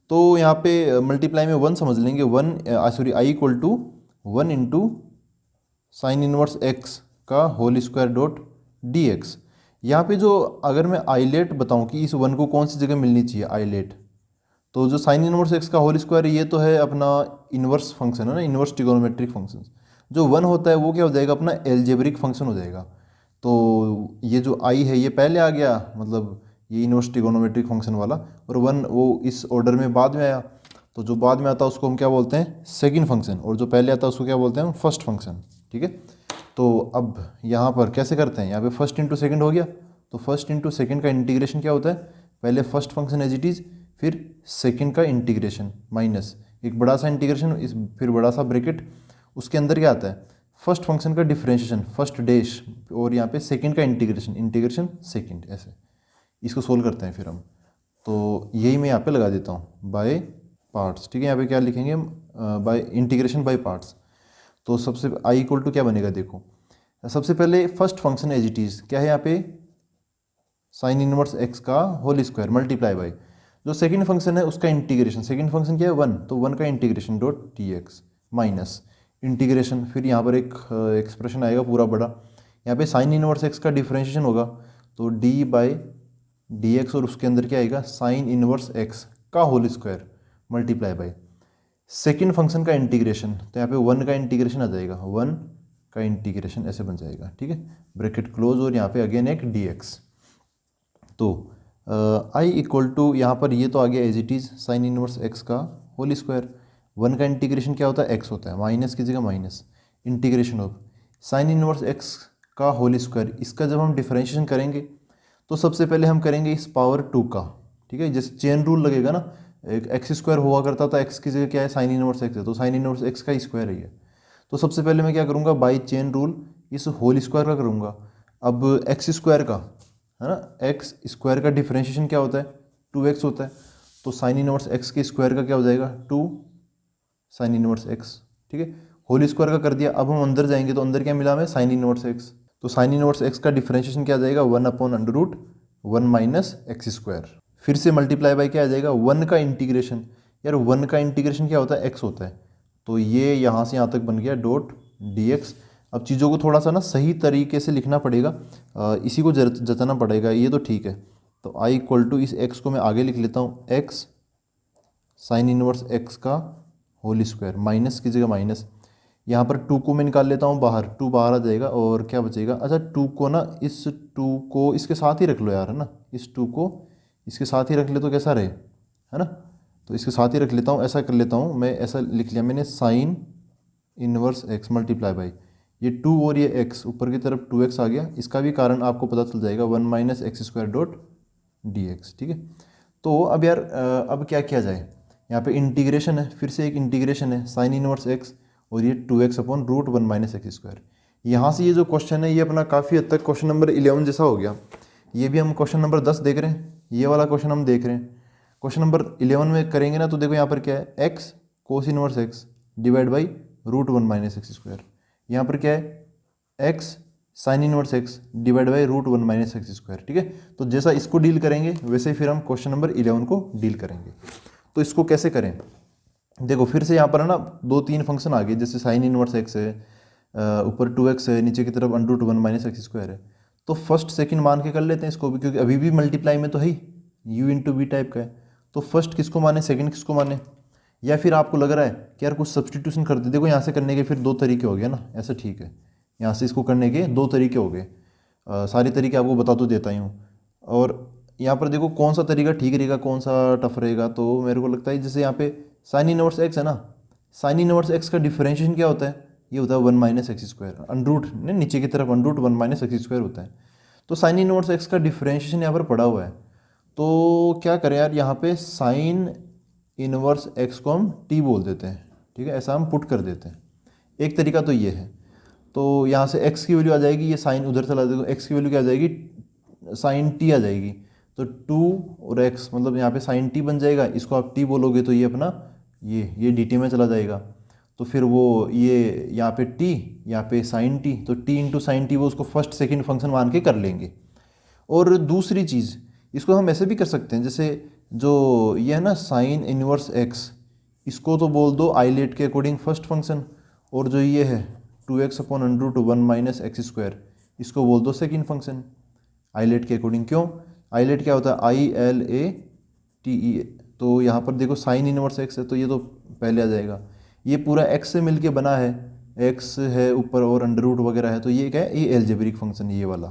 तो यहाँ पे मल्टीप्लाई में 1 समझ लेंगे, I = 1 into sine inverse x का होल स्क्वायर डॉट dx। यहाँ पे जो अगर मैं आइलेट बताऊँ कि इस 1 को कौन सी जगह मिलनी चाहिए आइलेट, तो जो साइन इनवर्स एक्स का होल स्क्वायर ये तो है अपना इनवर्स फंक्शन है ना, इनवर्स ट्रिगोनोमेट्रिक फंक्शन। जो 1 होता है वो क्या हो जाएगा अपना एल्जेब्रिक फंक्शन हो जाएगा। तो ये जो I है ये पहले आ गया, मतलब ये इनवर्स ट्रिगोनोमेट्रिक फंक्शन वाला, और 1 वो इस ऑर्डर में बाद में आया, तो जो बाद में आता है उसको हम क्या बोलते हैं सेकंड फंक्शन, और जो पहले आता है उसको क्या बोलते हैं हम फर्स्ट फंक्शन। ठीक है, तो अब यहाँ पर कैसे करते हैं, यहाँ पे फर्स्ट इंटू सेकंड हो गया, तो फर्स्ट इंटू सेकंड का इंटीग्रेशन क्या होता है, पहले first function as it is, फिर सेकंड का इंटीग्रेशन माइनस एक बड़ा सा इंटीग्रेशन, इस फिर बड़ा सा ब्रैकेट, उसके अंदर क्या आता है फर्स्ट फंक्शन का डिफरेंशिएशन फर्स्ट डैश, और यहाँ पे सेकंड का इंटीग्रेशन सेकंड, ऐसे इसको सोल्व करते हैं फिर हम। तो यही मैं यहाँ पे लगा देता हूँ बाय पार्ट्स। ठीक है, यहाँ पे क्या लिखेंगे हम, बाय इंटीग्रेशन बाय पार्ट्स। तो सबसे I = क्या बनेगा, देखो सबसे पहले first function as it is क्या है यहाँ पे साइन इनवर्स एक्स का होल स्क्वायर मल्टीप्लाई बाय जो सेकंड फंक्शन है उसका इंटीग्रेशन, सेकंड फंक्शन क्या है 1, तो 1 का integration dot dx minus integration, फिर यहाँ पर एक एक्सप्रेशन आएगा पूरा बड़ा, यहाँ पे साइन इनवर्स एक्स का डिफरेंशिएशन होगा, तो d/dx, और उसके अंदर क्या आएगा साइन इनवर्स एक्स का whole square multiply by second function का इंटीग्रेशन, तो यहाँ पे 1 का इंटीग्रेशन आ जाएगा, 1 का इंटीग्रेशन ऐसे बन जाएगा। ठीक है, ब्रैकेट क्लोज, और यहाँ पे अगेन एक dx। तो I = यहाँ पर ये तो आ गया as it is sine inverse x का होल स्क्वायर, 1 का इंटीग्रेशन क्या होता है x होता है, माइनस की जगह minus integration of sine inverse x का होल स्क्वायर। इसका जब हम डिफरेंशिएशन करेंगे तो सबसे पहले हम करेंगे इस पावर 2 का। ठीक है, जैसे चेन रूल लगेगा ना, एक x² हुआ करता था, x की जगह क्या है साइन इनवर्स एक्स है, तो साइन इनवर्स एक्स का स्क्वायर है ये। तो सबसे पहले मैं क्या करूँगा बाई चेन रूल इस होल स्क्वायर का करूँगा। अब x² का है ना, x² का डिफरेंशिएशन क्या होता है 2x होता है, तो साइन इनवर्स एक्स के स्क्वायर का क्या हो जाएगा 2 साइन इनवर्स एक्स। ठीक है, होल स्क्वायर का कर दिया। अब हम अंदर जाएंगे तो अंदर क्या मिला हमें साइन इनवर्स एक्स, तो साइन इनवर्स एक्स का डिफरेंशिएशन क्या आ जाएगा 1/√1 माइनस x², फिर से मल्टीप्लाई बाय क्या आ जाएगा 1 का इंटीग्रेशन। यार 1 का इंटीग्रेशन क्या होता है x होता है, तो ये यहाँ से यहाँ तक बन गया डॉट dx। अब चीज़ों को थोड़ा सा ना सही तरीके से लिखना पड़ेगा, इसी को जताना पड़ेगा, ये तो ठीक है। तो I = इस x को मैं आगे लिख लेता हूँ x साइन इनवर्स x का होल स्क्वायर, माइनस की जगह माइनस, यहाँ पर 2 को मैं निकाल लेता हूँ बाहर, 2 बाहर आ जाएगा, और क्या बचेगा, अच्छा 2 को ना इस 2 को इसके साथ ही रख लो यार, है ना, इस 2 को इसके साथ ही रख ले तो कैसा रहे, है ना, तो इसके साथ ही रख लेता हूँ, ऐसा कर लेता हूँ मैं, ऐसा लिख लिया मैंने sign inverse x multiply by ये 2 और ये x ऊपर की तरफ 2x आ गया, इसका भी कारण आपको पता चल जाएगा 1 minus x square dot d x. ठीक है, तो अब यार अब क्या किया जाए, यहाँ पे इंटीग्रेशन है, फिर से एक इंटीग्रेशन है साइन इनवर्स एक्स और ये 2x upon root 1 minus x square. यहाँ से ये जो क्वेश्चन है ये अपना काफ़ी हद तक क्वेश्चन नंबर 11 जैसा हो गया। ये भी हम क्वेश्चन नंबर 10 देख रहे हैं, ये वाला क्वेश्चन हम देख रहे हैं। क्वेश्चन नंबर 11 में करेंगे ना, तो देखो यहाँ पर क्या है, x cos inverse x divide by root 1 minus x square. यहाँ पर क्या है, x sine inverse x divide by root 1 minus x square. ठीक है, तो जैसा इसको डील करेंगे वैसे ही फिर हम क्वेश्चन नंबर 11 को डील करेंगे। तो इसको कैसे करें, देखो फिर से यहाँ पर है ना 2-3 फंक्शन आ गए, जैसे साइन इनवर्स एक्स है, ऊपर 2x है, नीचे की तरफ under root 1 minus x square है। तो फर्स्ट सेकंड मान के कर लेते हैं इसको भी, क्योंकि अभी भी मल्टीप्लाई में तो है ही, u इंटू वी टाइप का है। तो फर्स्ट किसको माने, सेकंड किसको माने, या फिर आपको लग रहा है कि यार कुछ सब्सटीट्यूशन कर दे, देखो यहाँ से करने के फिर 2 तरीके हो गए ना, ऐसा ठीक है, यहाँ से इसको करने के 2 तरीके हो गए। सारे तरीके आपको बता तो देता ही हूँ। और यहाँ पर देखो कौन सा तरीका ठीक रहेगा, कौन सा टफ रहेगा, तो मेरे को लगता है जैसे यहाँ पे साइन इनवर्स एक्स है ना, साइन इनवर्स एक्स का डिफरेंशिएशन क्या होता है, ये होता है 1 माइनस एक्स स्क्वायर, अंडरूट नीचे की तरफ अंडरूट 1 माइनस एक्स स्क्वायर होता है। तो साइन इनवर्स एक्स का डिफरेंशिएशन यहाँ पर पड़ा हुआ है, तो क्या करें यार, यहाँ पे साइन इनवर्स एक्स को हम टी बोल देते हैं। ठीक है, ऐसा हम पुट कर देते हैं। एक तरीका तो ये है, तो यहाँ से x की वैल्यू आ जाएगी, ये साइन उधर चला जाएगा, x की वैल्यू क्या आ जाएगी, साइन t आ जाएगी। तो 2 और x मतलब यहाँ पे साइन t बन जाएगा, इसको आप t बोलोगे तो ये अपना ये dt में चला जाएगा। तो फिर वो ये यहाँ पे t, यहाँ पे साइन t, तो t इंटू साइन टी वो उसको फर्स्ट सेकंड फंक्शन मान के कर लेंगे। और दूसरी चीज़, इसको हम ऐसे भी कर सकते हैं, जैसे जो ये है ना साइन इनवर्स x, इसको तो बोल दो आइलेट के अकॉर्डिंग फर्स्ट फंक्शन, और जो ये है 2x upon under root 1 minus x square, इसको बोल दो सेकंड फंक्शन आइलेट के अकॉर्डिंग। क्यों, आइलेट क्या होता है, ILATE। तो यहाँ पर देखो साइन इनवर्स एक्स है, तो ये तो पहले आ जाएगा, ये पूरा x से मिलके बना है, x है ऊपर और अंडर रूट वगैरह है, तो ये क्या है, ये एल्जेब्रिक फंक्शन ये वाला।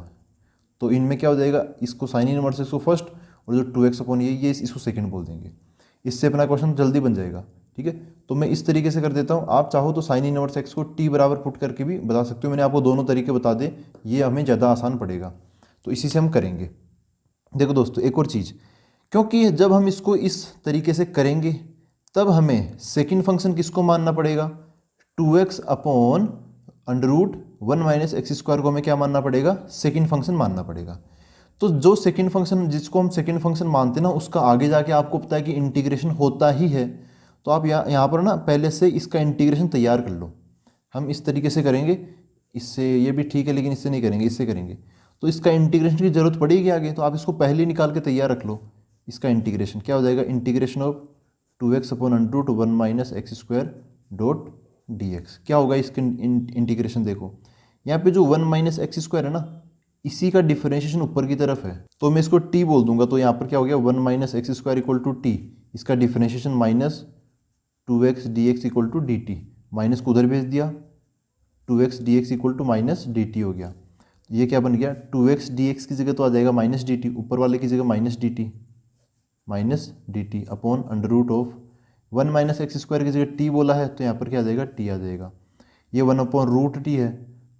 तो इनमें क्या हो जाएगा, इसको साइन इनवर्स एक्स को फर्स्ट और जो 2x अपॉन ये इसको सेकंड बोल देंगे, इससे अपना क्वेश्चन जल्दी बन जाएगा। ठीक है, तो मैं इस तरीके से कर देता हूँ, आप चाहो तो साइन इनवर्स एक्स को t बराबर पुट करके भी बता सकते हो, मैंने आपको दोनों तरीके बता दे, ये हमें ज़्यादा आसान पड़ेगा, तो इसी से हम करेंगे। देखो दोस्तों एक और चीज़, क्योंकि जब हम इसको इस तरीके से करेंगे तब हमें सेकंड फंक्शन किसको मानना पड़ेगा, 2x upon under root 1 minus x square को हमें क्या मानना पड़ेगा, सेकंड फंक्शन मानना पड़ेगा। तो जो सेकंड फंक्शन जिसको हम सेकंड फंक्शन मानते हैं ना, उसका आगे जाके आपको पता है कि इंटीग्रेशन होता ही है, तो आप यहाँ पर ना पहले से इसका इंटीग्रेशन तैयार कर लो। हम इस तरीके से करेंगे, इससे ये भी ठीक है लेकिन इससे नहीं करेंगे, इससे करेंगे, तो इसका इंटीग्रेशन की जरूरत पड़ेगी आगे, तो आप इसको पहले ही निकाल के तैयार रख लो। इसका इंटीग्रेशन क्या हो जाएगा, integration of 2x upon under root 1 minus x square dot d x. क्या होगा इसके इंटीग्रेशन, देखो यहाँ पे जो 1 माइनस एक्स स्क्वायर है ना, इसी का डिफरेंशिएशन ऊपर की तरफ है, तो मैं इसको t बोल दूंगा, तो यहाँ पर क्या हो गया 1 minus x square equal to t, इसका differentiation minus 2x dx equal to d t, माइनस को उधर भेज दिया, 2x dx equal to minus d t हो गया। ये क्या बन गया, 2x dx की जगह तो आ जाएगा माइनस डी टी, ऊपर वाले की जगह minus d t upon under root of 1 minus x square की जगह t बोला है, तो यहाँ पर क्या आ जाएगा, t आ जाएगा। ये 1 अपॉन रूट टी है,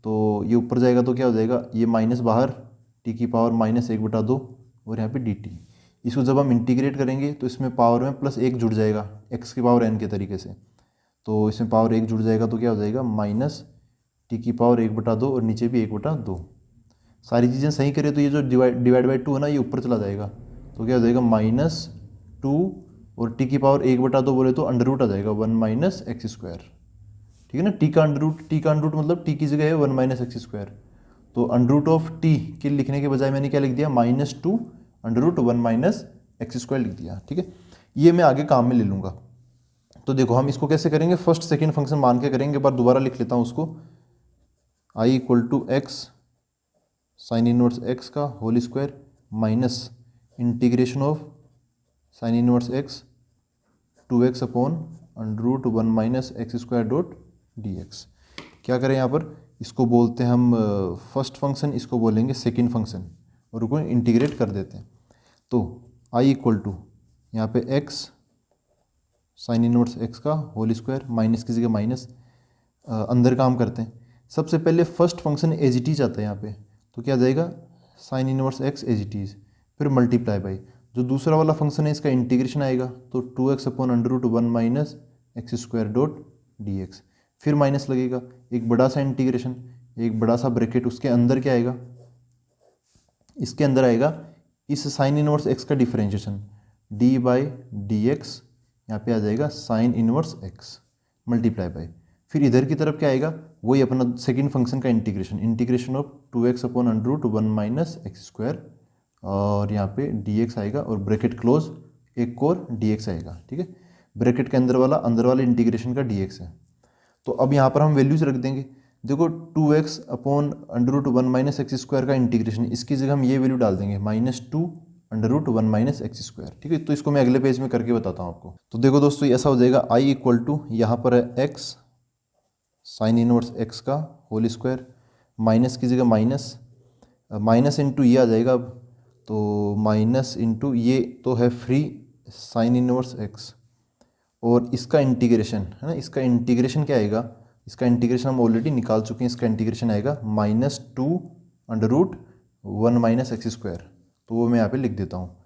तो ये ऊपर जाएगा तो क्या हो जाएगा, ये माइनस बाहर t की पावर -1/2 और यहाँ पे dt। इसको जब हम इंटीग्रेट करेंगे तो इसमें पावर में +1 जुड़ जाएगा x की पावर n के तरीके से, तो इसमें पावर 1 जुड़ जाएगा, तो क्या हो जाएगा माइनस t की पावर 1/2 और नीचे भी 1/2। सारी चीज़ें सही करें तो ये जो डिवाइड बाई 2 है ना, ये ऊपर चला जाएगा, तो क्या हो जाएगा -2 और t की पावर 1/2 बोले तो अंडर रूट आ जाएगा 1 माइनस एक्स स्क्वायर। ठीक है ना, t का अंडर रूट मतलब t की जगह है 1 माइनस एक्स स्क्वायर, तो अंडर रूट ऑफ t के लिखने के बजाय मैंने क्या लिख दिया, -2 under root 1 minus x square लिख दिया। ठीक है, ये मैं आगे काम में ले लूँगा। तो देखो हम इसको कैसे करेंगे, फर्स्ट सेकंड फंक्शन मान के करेंगे, बार दोबारा लिख लेता हूँ उसको, i equal to x sine inverse x का whole square minus integration of sine inverse x 2x upon under root 1 minus x square dot d x. क्या करें यहाँ पर, इसको बोलते हैं हम फर्स्ट फंक्शन, इसको बोलेंगे सेकंड फंक्शन, और उसको इंटीग्रेट कर देते हैं। तो i इक्वल टू यहाँ पे x साइन इनवर्स x का होल स्क्वायर, माइनस की जगह माइनस, अंदर काम करते हैं, सबसे पहले first function as it is आता है यहाँ पे, तो क्या आ जाएगा sine inverse x as it is, फिर मल्टीप्लाई बाई जो दूसरा वाला फंक्शन है इसका इंटीग्रेशन आएगा, तो 2x upon under root 1 minus x square dot d x, फिर माइनस लगेगा, एक बड़ा सा इंटीग्रेशन, एक बड़ा सा ब्रैकेट, उसके अंदर क्या आएगा, इसके अंदर आएगा इस साइन इनवर्स एक्स का differentiation d by d x, यहाँ पे आ जाएगा sine inverse x multiply by, फिर इधर की तरफ क्या आएगा, वही अपना सेकंड फंक्शन का integration, integration of 2x upon under root 1 minus x square, और यहाँ पे dx आएगा और ब्रैकेट क्लोज, एक और dx आएगा, ठीक है। ब्रैकेट के अंदर वाला इंटीग्रेशन का dx है। तो अब यहाँ पर हम वैल्यूज रख देंगे, देखो 2x upon under root 1 minus x square का इंटीग्रेशन, इसकी जगह हम ये वैल्यू डाल देंगे -2 under root 1 minus x square, ठीक है। तो इसको मैं अगले पेज में करके बताता हूँ आपको। तो देखो दोस्तों ऐसा हो जाएगा I इक्वल टू यहाँ पर है x साइन इनवर्स x का होल स्क्वायर, माइनस की जगह माइनस इंटू ये आ जाएगा, अब तो माइनस इंटू ये तो है फ्री साइन इनवर्स x, और इसका इंटीग्रेशन है ना, इसका इंटीग्रेशन क्या आएगा, इसका इंटीग्रेशन हम ऑलरेडी निकाल चुके हैं, इसका इंटीग्रेशन आएगा -2 under root 1 minus x square, तो वो मैं यहाँ पे लिख देता हूँ,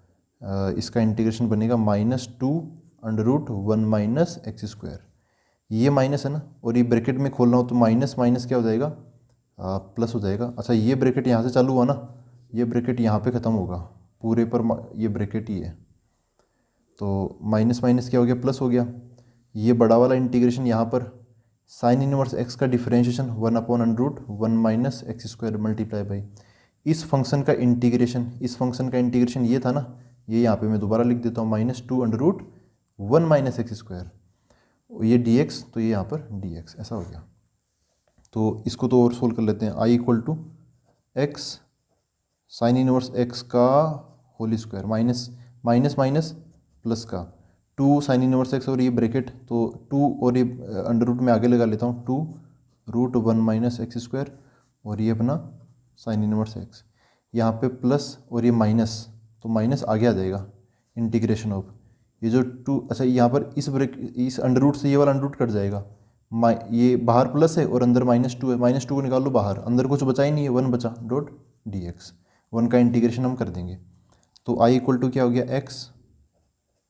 इसका इंटीग्रेशन बनेगा -2 under root 1 minus x square, ये माइनस है ना, और ये ब्रैकेट में खोल रहा हूँ तो माइनस माइनस क्या हो जाएगा, प्लस हो जाएगा। अच्छा ये ब्रैकेट यहाँ से चालू हुआ ना, ये ब्रैकेट यहाँ पे ख़त्म होगा पूरे पर, ये ब्रैकेट ही है, तो माइनस माइनस क्या हो गया, प्लस हो गया। ये बड़ा वाला इंटीग्रेशन यहाँ पर साइन इनवर्स एक्स का differentiation 1 upon under root 1 minus x square multiply by इस फंक्शन का इंटीग्रेशन, इस फंक्शन का इंटीग्रेशन ये था ना, ये यहाँ पे मैं दोबारा लिख देता हूँ -2 under root 1 minus x square, ये dx, तो ये यहाँ पर dx, ऐसा हो गया। तो इसको तो और सोल्व कर लेते हैं, I equal to x sine inverse x का whole square minus minus minus plus का 2 साइन इनवर्स एक्स, और ये ब्रैकेट तो 2 और ये अंडर रूट में आगे लगा लेता हूँ 2 रूट 1 माइनस एक्स स्क्वायर, और ये अपना साइन इनवर्स एक्स, यहाँ पे प्लस और ये माइनस, तो माइनस आगे आ जाएगा इंटीग्रेशन ऑफ ये जो 2, अच्छा यहाँ पर इस अंडर रूट से ये वाला अंडर रूट कट जाएगा, ये बाहर प्लस है और अंदर -2 है, -2 को निकाल लो बाहर, अंदर कुछ बचा ही नहीं है, 1 बचा डॉट dx, 1 का इंटीग्रेशन हम कर देंगे, तो I इक्वल टू क्या हो गया, x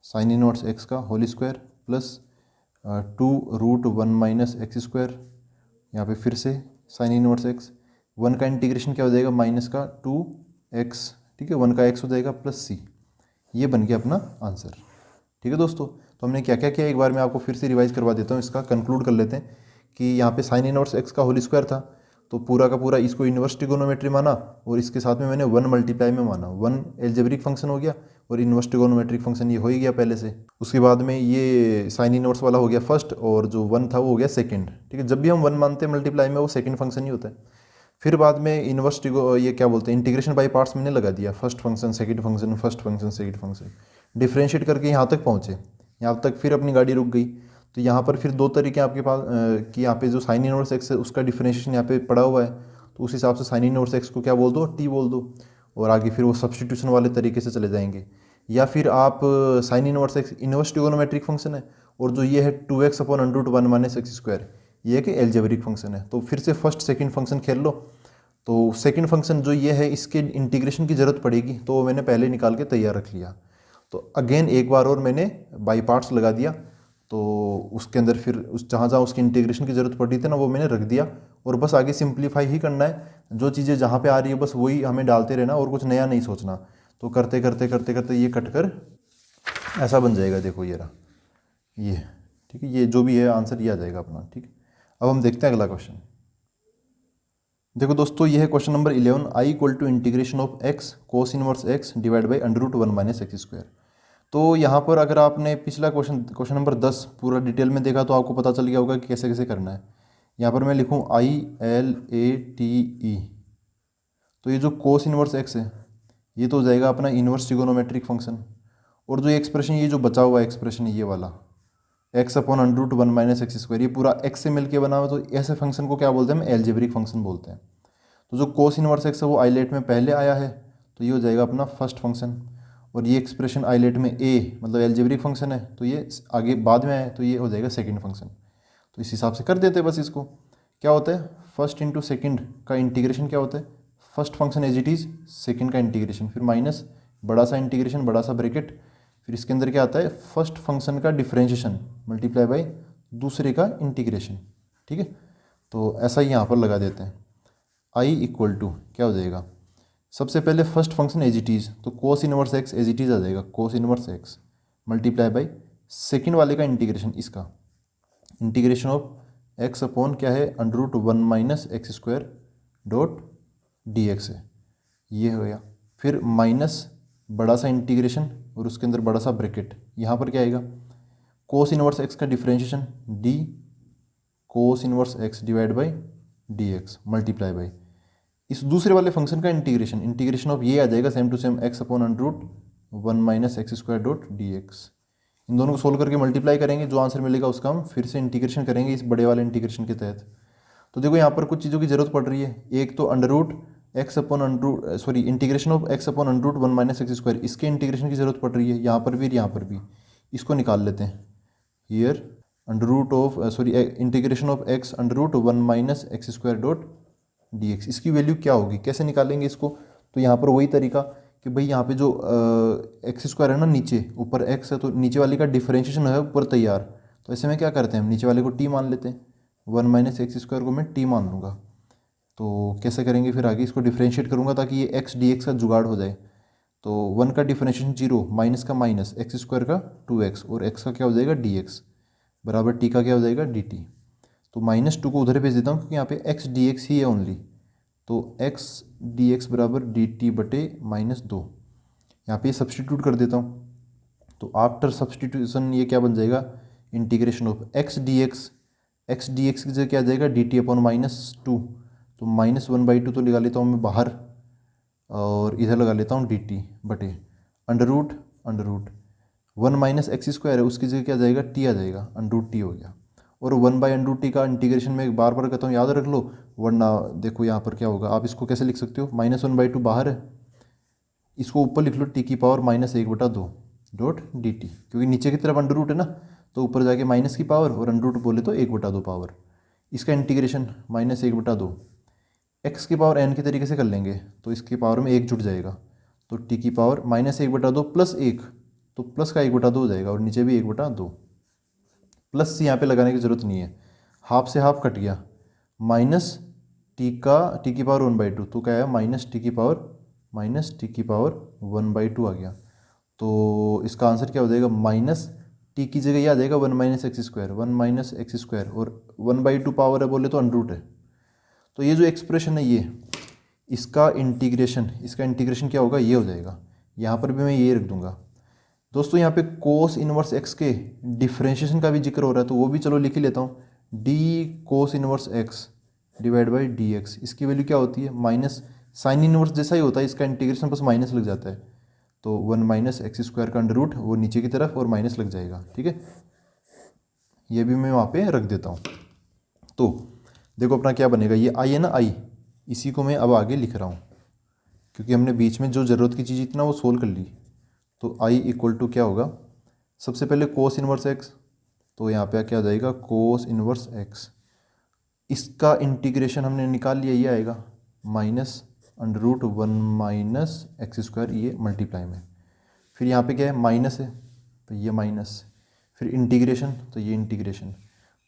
साइन इनवर्स x का whole square plus 2 root 1 minus x square, यहाँ पे फिर से साइन इनवर्स x, 1 का इंटीग्रेशन क्या हो जाएगा, माइनस का 2x, ठीक है, 1 का x हो जाएगा प्लस c, ये बन गया अपना आंसर, ठीक है दोस्तों। तो हमने क्या क्या किया, एक बार मैं आपको फिर से रिवाइज करवा देता हूँ, इसका कंक्लूड कर लेते हैं कि यहाँ पे साइन इनवर्स एक्स का होल स्क्वायर था, तो पूरा का पूरा इसको इन्वर्स ट्रिगोनोमेट्री माना, और इसके साथ में मैंने 1 मल्टीप्लाई में माना, 1 एल्जेब्रिक फंक्शन हो गया और इन्वर्स ट्रिगोनोमेट्रिक फंक्शन ये हो ही गया पहले से। उसके बाद में ये साइन इनवर्स वाला हो गया फर्स्ट, और जो 1 था वो हो गया सेकेंड, ठीक है। जब भी हम 1 मानते हैं मल्टीप्लाई में वो सेकेंड फंक्शन ही होता है। फिर बाद में इन्वर्स ये क्या बोलते हैं, इंटीग्रेशन बाई पार्ट्स मैंने लगा दिया, first function second function, first function second function, differentiate करके यहाँ तक पहुँचे, यहाँ तक फिर अपनी गाड़ी रुक गई। तो यहाँ पर फिर 2 तरीके आपके पास कि यहाँ पे जो साइन इनवर्स एक्स है उसका डिफरेंशिएशन यहाँ पे पड़ा हुआ है, तो उस हिसाब से साइन इनवर्स एक्स को क्या बोल दो, टी बोल दो, और आगे फिर वो सब्सटीट्यूशन वाले तरीके से चले जाएंगे। या फिर आप sine inverse x inverse trigonometric function है, और जो ये है 2x upon under root 1 minus x square, ये कि एल्जेब्रिक फंक्शन है, तो फिर से फर्स्ट सेकंड फंक्शन खेल लो। तो सेकंड फंक्शन जो ये है इसके इंटीग्रेशन की ज़रूरत पड़ेगी, तो वो मैंने पहले निकाल के तैयार रख लिया। तो अगेन एक बार और मैंने बाई पार्ट्स लगा दिया, तो उसके अंदर फिर उस जहाँ उसकी इंटीग्रेशन की ज़रूरत पड़ी थी ना वो मैंने रख दिया, और बस आगे सिंप्लीफाई ही करना है, जो चीज़ें जहाँ पे आ रही है बस वही हमें डालते रहना और कुछ नया नहीं सोचना। तो करते करते करते करते ये कट कर ऐसा बन जाएगा, देखो ये रहा ये, ठीक है, ये जो भी है आंसर ये आ जाएगा अपना, ठीक है। अब हम देखते हैं अगला क्वेश्चन। देखो दोस्तों ये है question number 11, I equal to integration of x cos inverse x divide by under root 1 minus x square. तो यहाँ पर अगर आपने पिछला क्वेश्चन नंबर 10 पूरा डिटेल में देखा तो आपको पता चल गया होगा कि कैसे कैसे करना है। यहाँ पर मैं लिखूँ ILATE, तो ये जो कोस इनवर्स x है ये तो हो जाएगा अपना इनवर्स ट्रिगोनोमेट्रिक फंक्शन, और जो एक्सप्रेशन ये जो बचा हुआ एक्सप्रेशन ये वाला x upon under root 1 minus x square, ये पूरा x से मिलके बना हुआ, तो ऐसे फंक्शन को क्या बोलते हैं, हम एल्जेब्रिक फंक्शन बोलते हैं। तो जो कोस इनवर्स x है वो आइलेट में पहले आया है, तो ये हो जाएगा अपना फर्स्ट फंक्शन, और ये एक्सप्रेशन आइलेट में a मतलब एल्जेब्रिक फंक्शन है, तो ये आगे बाद में आया है, तो ये हो जाएगा सेकंड फंक्शन। तो इस हिसाब से कर देते हैं बस इसको, क्या होता है, फर्स्ट इंटू सेकेंड का इंटीग्रेशन क्या होता है, first function as it is, second का इंटीग्रेशन, फिर माइनस बड़ा सा इंटीग्रेशन, बड़ा सा ब्रैकेट, फिर इसके अंदर क्या आता है, फर्स्ट फंक्शन का डिफरेंशिएशन मल्टीप्लाई बाय दूसरे का इंटीग्रेशन। ठीक है, तो ऐसा ही यहाँ पर लगा देते हैं। आई इक्वल टू क्या हो जाएगा, सबसे पहले first function as it is, तो cos inverse x as it is आ जाएगा, cos inverse x multiply by second वाले का इंटीग्रेशन, इसका इंटीग्रेशन ऑफ एक्स अपॉन क्या है, under root 1 minus x square dot d x है, ये हो गया। फिर माइनस बड़ा सा इंटीग्रेशन और उसके अंदर बड़ा सा ब्रैकेट, यहाँ पर क्या आएगा, कोस इनवर्स एक्स का differentiation d cos inverse x divide by d x multiply by इस दूसरे वाले फंक्शन का इंटीग्रेशन, इंटीग्रेशन ऑफ ये आ जाएगा same to same x upon under root 1 minus x square dot d x. इन दोनों को सोल्व करके मल्टीप्लाई करेंगे, जो आंसर मिलेगा उसका हम फिर से इंटीग्रेशन करेंगे इस बड़े वाले इंटीग्रेशन के तहत। तो देखो यहाँ पर कुछ चीज़ों की जरूरत पड़ रही है, एक तो under root x upon under root sorry integration of x upon under root 1 minus x square, इसके इंटीग्रेशन की जरूरत पड़ रही है यहाँ पर भी और यहाँ पर भी। इसको निकाल लेते हैं, here under root of sorry integration of x under root 1 minus x square dot d x, इसकी वैल्यू क्या होगी, कैसे निकालेंगे इसको। तो यहाँ पर वही तरीका कि भाई यहाँ पे जो एक्स स्क्वायर है ना नीचे, ऊपर एक्स है तो नीचे वाली का डिफरेंशिएशन है ऊपर तैयार, तो ऐसे में क्या करते हैं हम नीचे वाले को टी मान लेते हैं, 1 माइनस एक्स स्क्वायर को मैं टी मान लूँगा। तो कैसे करेंगे फिर आगे, इसको डिफरेंशिएट करूँगा ताकि ये एक्स डी एक्स का जुगाड़ हो जाए। तो 1 का डिफरेंशिएशन 0, माइनस का माइनस, एक्स स्क्वायर का 2x और x का क्या हो जाएगा डी एक्स बराबर टी का क्या हो जाएगा डी टी। तो -2 को उधर भेज देता हूँ क्योंकि यहाँ पे x dx ही है ओनली, तो x dx बराबर dt बटे -2, यहाँ पे सब्सटीट्यूट कर देता हूँ। तो आफ्टर सब्सटीट्यूशन ये क्या बन जाएगा, इंटीग्रेशन ऑफ x dx की जगह क्या आ जाएगा dt अपॉन -2, तो -1/2 तो लगा लेता हूँ मैं बाहर और इधर लगा लेता हूँ dt बटे under root 1 minus x square है उसकी जगह क्या आ जाएगा टी आ जाएगा, अंडर रूट टी हो गया। और 1/√t का इंटीग्रेशन में बार बार कहता हूँ याद रख लो, वरना देखो यहाँ पर क्या होगा, आप इसको कैसे लिख सकते हो, -1/2 बाहर है, इसको ऊपर लिख लो टी की पावर -1/2 डॉट डी टी, क्योंकि नीचे की तरफ अंडर रूट है ना, तो ऊपर जाके माइनस की पावर और अंडर रूट बोले तो 1/2 पावर, इसका इंटीग्रेशन -1/2, एक्स की पावर n के तरीके से कर लेंगे तो इसकी पावर में 1 जुड़ जाएगा, तो टी की पावर -1/2 प्लस 1, तो प्लस का 1/2 हो जाएगा और नीचे भी 1/2, प्लस यहाँ पे लगाने की ज़रूरत नहीं है, हाफ से हाफ कट गया, माइनस टी की पावर 1/2, तो क्या है -t की पावर 1/2 आ गया। तो इसका आंसर क्या हो जाएगा, माइनस टी की जगह ये आ जाएगा 1 माइनस एक्स स्क्वायर और 1/2 पावर है बोले तो अंडर रूट है। तो ये जो एक्सप्रेशन है ये इसका इंटीग्रेशन क्या होगा, ये हो जाएगा, यहाँ पर भी मैं ये रख दूंगा। दोस्तों यहाँ पे कोस इनवर्स एक्स के डिफरेंशिएशन का भी जिक्र हो रहा है तो वो भी चलो लिख ही लेता हूँ, d cos inverse x divide by d x, इसकी वैल्यू क्या होती है माइनस, साइन इनवर्स जैसा ही होता है इसका इंटीग्रेशन, बस माइनस लग जाता है, तो 1 माइनस एक्स स्क्वायर का अंडर रूट वो नीचे की तरफ और माइनस लग जाएगा। ठीक है, ये भी मैं वहाँ पे रख देता हूँ। तो देखो अपना क्या बनेगा, ये आई है ना आई, इसी को मैं अब आगे लिख रहा हूँ क्योंकि हमने बीच में जो ज़रूरत की चीज़ इतना वो सोल्व कर ली। तो आई इक्वल टू क्या होगा, सबसे पहले कोस इनवर्स एक्स, तो यहाँ पे क्या आ जाएगा कोस इनवर्स एक्स, इसका इंटीग्रेशन हमने निकाल लिया, ये आएगा -√1 माइनस एक्स स्क्वायर, ये मल्टीप्लाई में, फिर यहाँ पे क्या है माइनस है तो ये माइनस, फिर इंटीग्रेशन तो ये इंटीग्रेशन,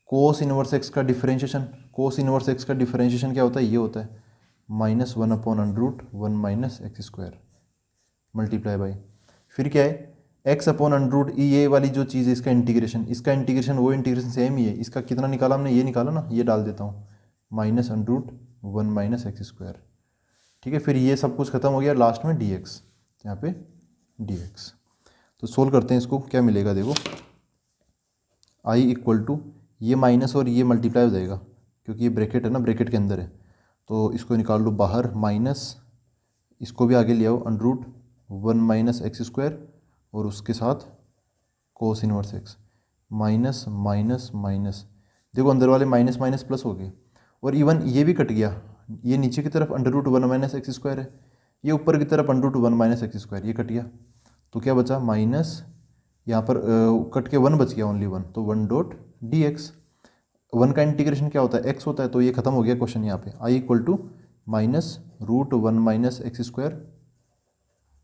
कोस इनवर्स एक्स का डिफरेंशिएशन, क्या होता है, ये होता है -1/√1 minus x square multiply by, फिर क्या है x अपॉन अंडर रूट, ये वाली जो चीज़ है इसका इंटीग्रेशन वो इंटीग्रेशन सेम ही है, इसका कितना निकाला हमने, ये निकाला ना, ये डाल देता हूँ -√1 माइनस एक्स स्क्वायर। ठीक है, फिर ये सब कुछ खत्म हो गया, लास्ट में dx, यहाँ पे dx। तो सोल्व करते हैं इसको, क्या मिलेगा देखो, i इक्वल टू ये माइनस और ये मल्टीप्लाई हो जाएगा क्योंकि ये ब्रैकेट है ना, ब्रैकेट के अंदर है, तो इसको निकाल लो बाहर, माइनस इसको भी आगे ले आओ √1 माइनस एक्स स्क्वायर और उसके साथ कोस inverse x, minus minus minus, देखो अंदर वाले माइनस माइनस प्लस हो गए, और इवन ये भी कट गया, ये नीचे की तरफ √1 माइनस एक्स स्क्वायर है, ये ऊपर की तरफ √1 माइनस एक्स स्क्वायर, ये कट गया, तो क्या बचा माइनस, यहाँ पर कट के 1 बच गया, ओनली 1, तो 1 डॉट डी एक्स। वन का इंटीग्रेशन क्या होता है, एक्स होता है, तो ये खत्म हो गया क्वेश्चन यहाँ पे। I equal to minus root one minus x square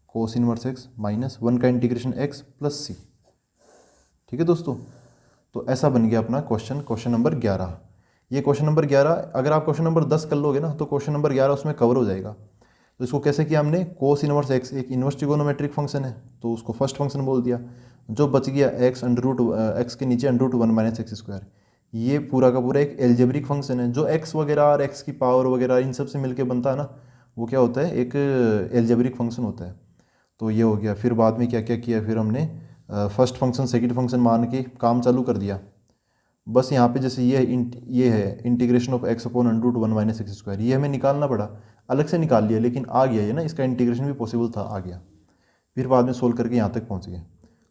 cos inverse x minus one का इंटीग्रेशन एक्स प्लस सी। ठीक है दोस्तों, तो ऐसा बन गया अपना क्वेश्चन नंबर 11। ये क्वेश्चन नंबर 11, अगर आप क्वेश्चन नंबर 10 कर लोगे ना तो क्वेश्चन नंबर 11 उसमें कवर हो जाएगा। तो इसको कैसे किया हमने, कोस इनवर्स एक्स एक इनवर्स ट्रिगोनोमेट्रिक फंक्शन है तो उसको फर्स्ट फंक्शन बोल दिया। जो बच गया एक्स अंडर रूट एक्स के नीचे under root one minus x square, ये पूरा का पूरा एक एल्जेब्रिक फंक्शन है। जो एक्स वगैरह और एक्स की पावर वगैरह इन सब से मिलकर बनता है ना, वो क्या होता है, एक एल्जेब्रिक फंक्शन होता है। तो ये हो गया। फिर बाद में क्या क्या किया, फिर हमने फर्स्ट फंक्शन सेकंड फंक्शन मान के काम चालू कर दिया। बस यहाँ पे जैसे ये है integration of x upon under root one minus x square, ये हमें निकालना पड़ा, अलग से निकाल लिया, लेकिन आ गया ये ना, इसका इंटीग्रेशन भी पॉसिबल था, आ गया। फिर बाद में सोल्व करके यहाँ तक पहुँच गए।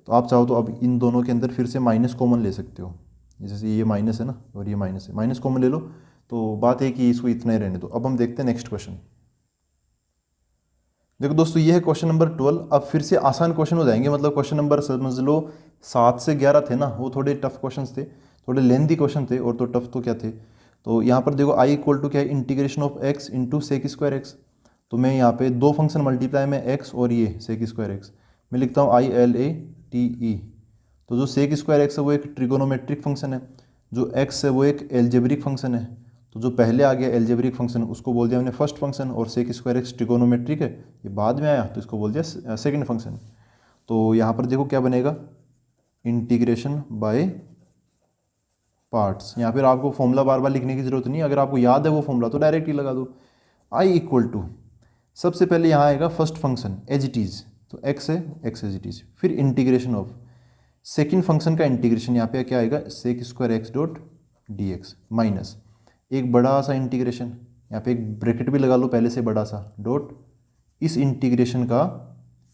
तो आप चाहो तो अब इन दोनों के अंदर फिर से माइनस कॉमन ले सकते हो। जैसे ये माइनस है ना और ये माइनस है, माइनस कॉमन ले लो। तो बात है कि इसको इतना ही रहने दो। अब हम देखते हैं नेक्स्ट क्वेश्चन। देखो दोस्तों, ये है क्वेश्चन नंबर 12। अब फिर से आसान क्वेश्चन हो जाएंगे, मतलब क्वेश्चन नंबर समझ लो 7 से 11 थे ना, वो थोड़े टफ क्वेश्चन थे, थोड़े लेंथी क्वेश्चन थे, और तो टफ तो क्या थे। तो यहाँ पर देखो आई इक्वल टू क्या है, integration of x into sec square x. तो मैं यहाँ पे दो फंक्शन मल्टीप्लाई में एक्स और ये सेक स्क्वायर एक्स, मैं लिखता हूँ ILATE। तो जो सेक स्क्वायर एक्स है वो एक ट्रिगोनोमेट्रिक फंक्शन है, जो एक्स है वो एक एल्जेब्रिक फंक्शन है। तो जो पहले आ गया एल्जेब्रिक फंक्शन उसको बोल दिया हमने फर्स्ट फंक्शन, और सेक स्क्वायर एक्स ट्रिगोनोमेट्रिक है, ये बाद में आया तो इसको बोल दिया सेकंड फंक्शन। तो यहाँ पर देखो क्या बनेगा, इंटीग्रेशन बाय पार्ट्स। यहाँ पर आपको फॉर्मूला बार बार लिखने की जरूरत नहीं, अगर आपको याद है वो फॉर्मूला तो डायरेक्ट ही लगा दो। आई इक्वल टू, सबसे पहले यहाँ आएगा first function as it is, तो एक्स है एक्स एज इट इज़, फिर इंटीग्रेशन ऑफ सेकेंड फंक्शन का इंटीग्रेशन, यहाँ पे क्या आएगा, sec square x dot d x minus एक बड़ा सा इंटीग्रेशन, यहाँ पे एक ब्रैकेट भी लगा लो पहले से बड़ा सा, डॉट इस इंटीग्रेशन का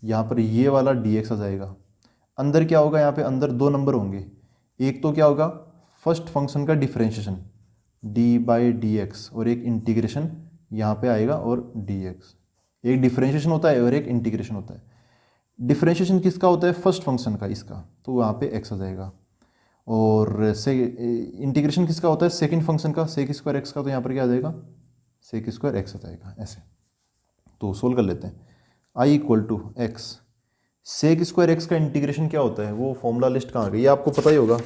यहाँ पर ये वाला डी एक्स आ जाएगा। अंदर क्या होगा, यहाँ पे अंदर दो नंबर होंगे, एक तो क्या होगा फर्स्ट फंक्शन का differentiation d by d x, और एक इंटीग्रेशन यहाँ पे आएगा और डी एक्स। एक डिफरेंशिएशन होता है और एक इंटीग्रेशन होता है। डिफरेंशिएशन किसका होता है, फर्स्ट फंक्शन का, इसका, तो वहाँ पे एक्स आ जाएगा। और से इंटीग्रेशन किसका होता है, सेकंड फंक्शन का, सेक स्क्वायर एक्स का, तो यहाँ पर क्या आ जाएगा, सेक स्क्वायर एक्स आ जाएगा ऐसे। तो सोल्व कर लेते हैं। I equal to x, sec square x का इंटीग्रेशन क्या होता है, वो फॉर्मूला लिस्ट कहाँ आ गई, ये आपको पता ही होगा।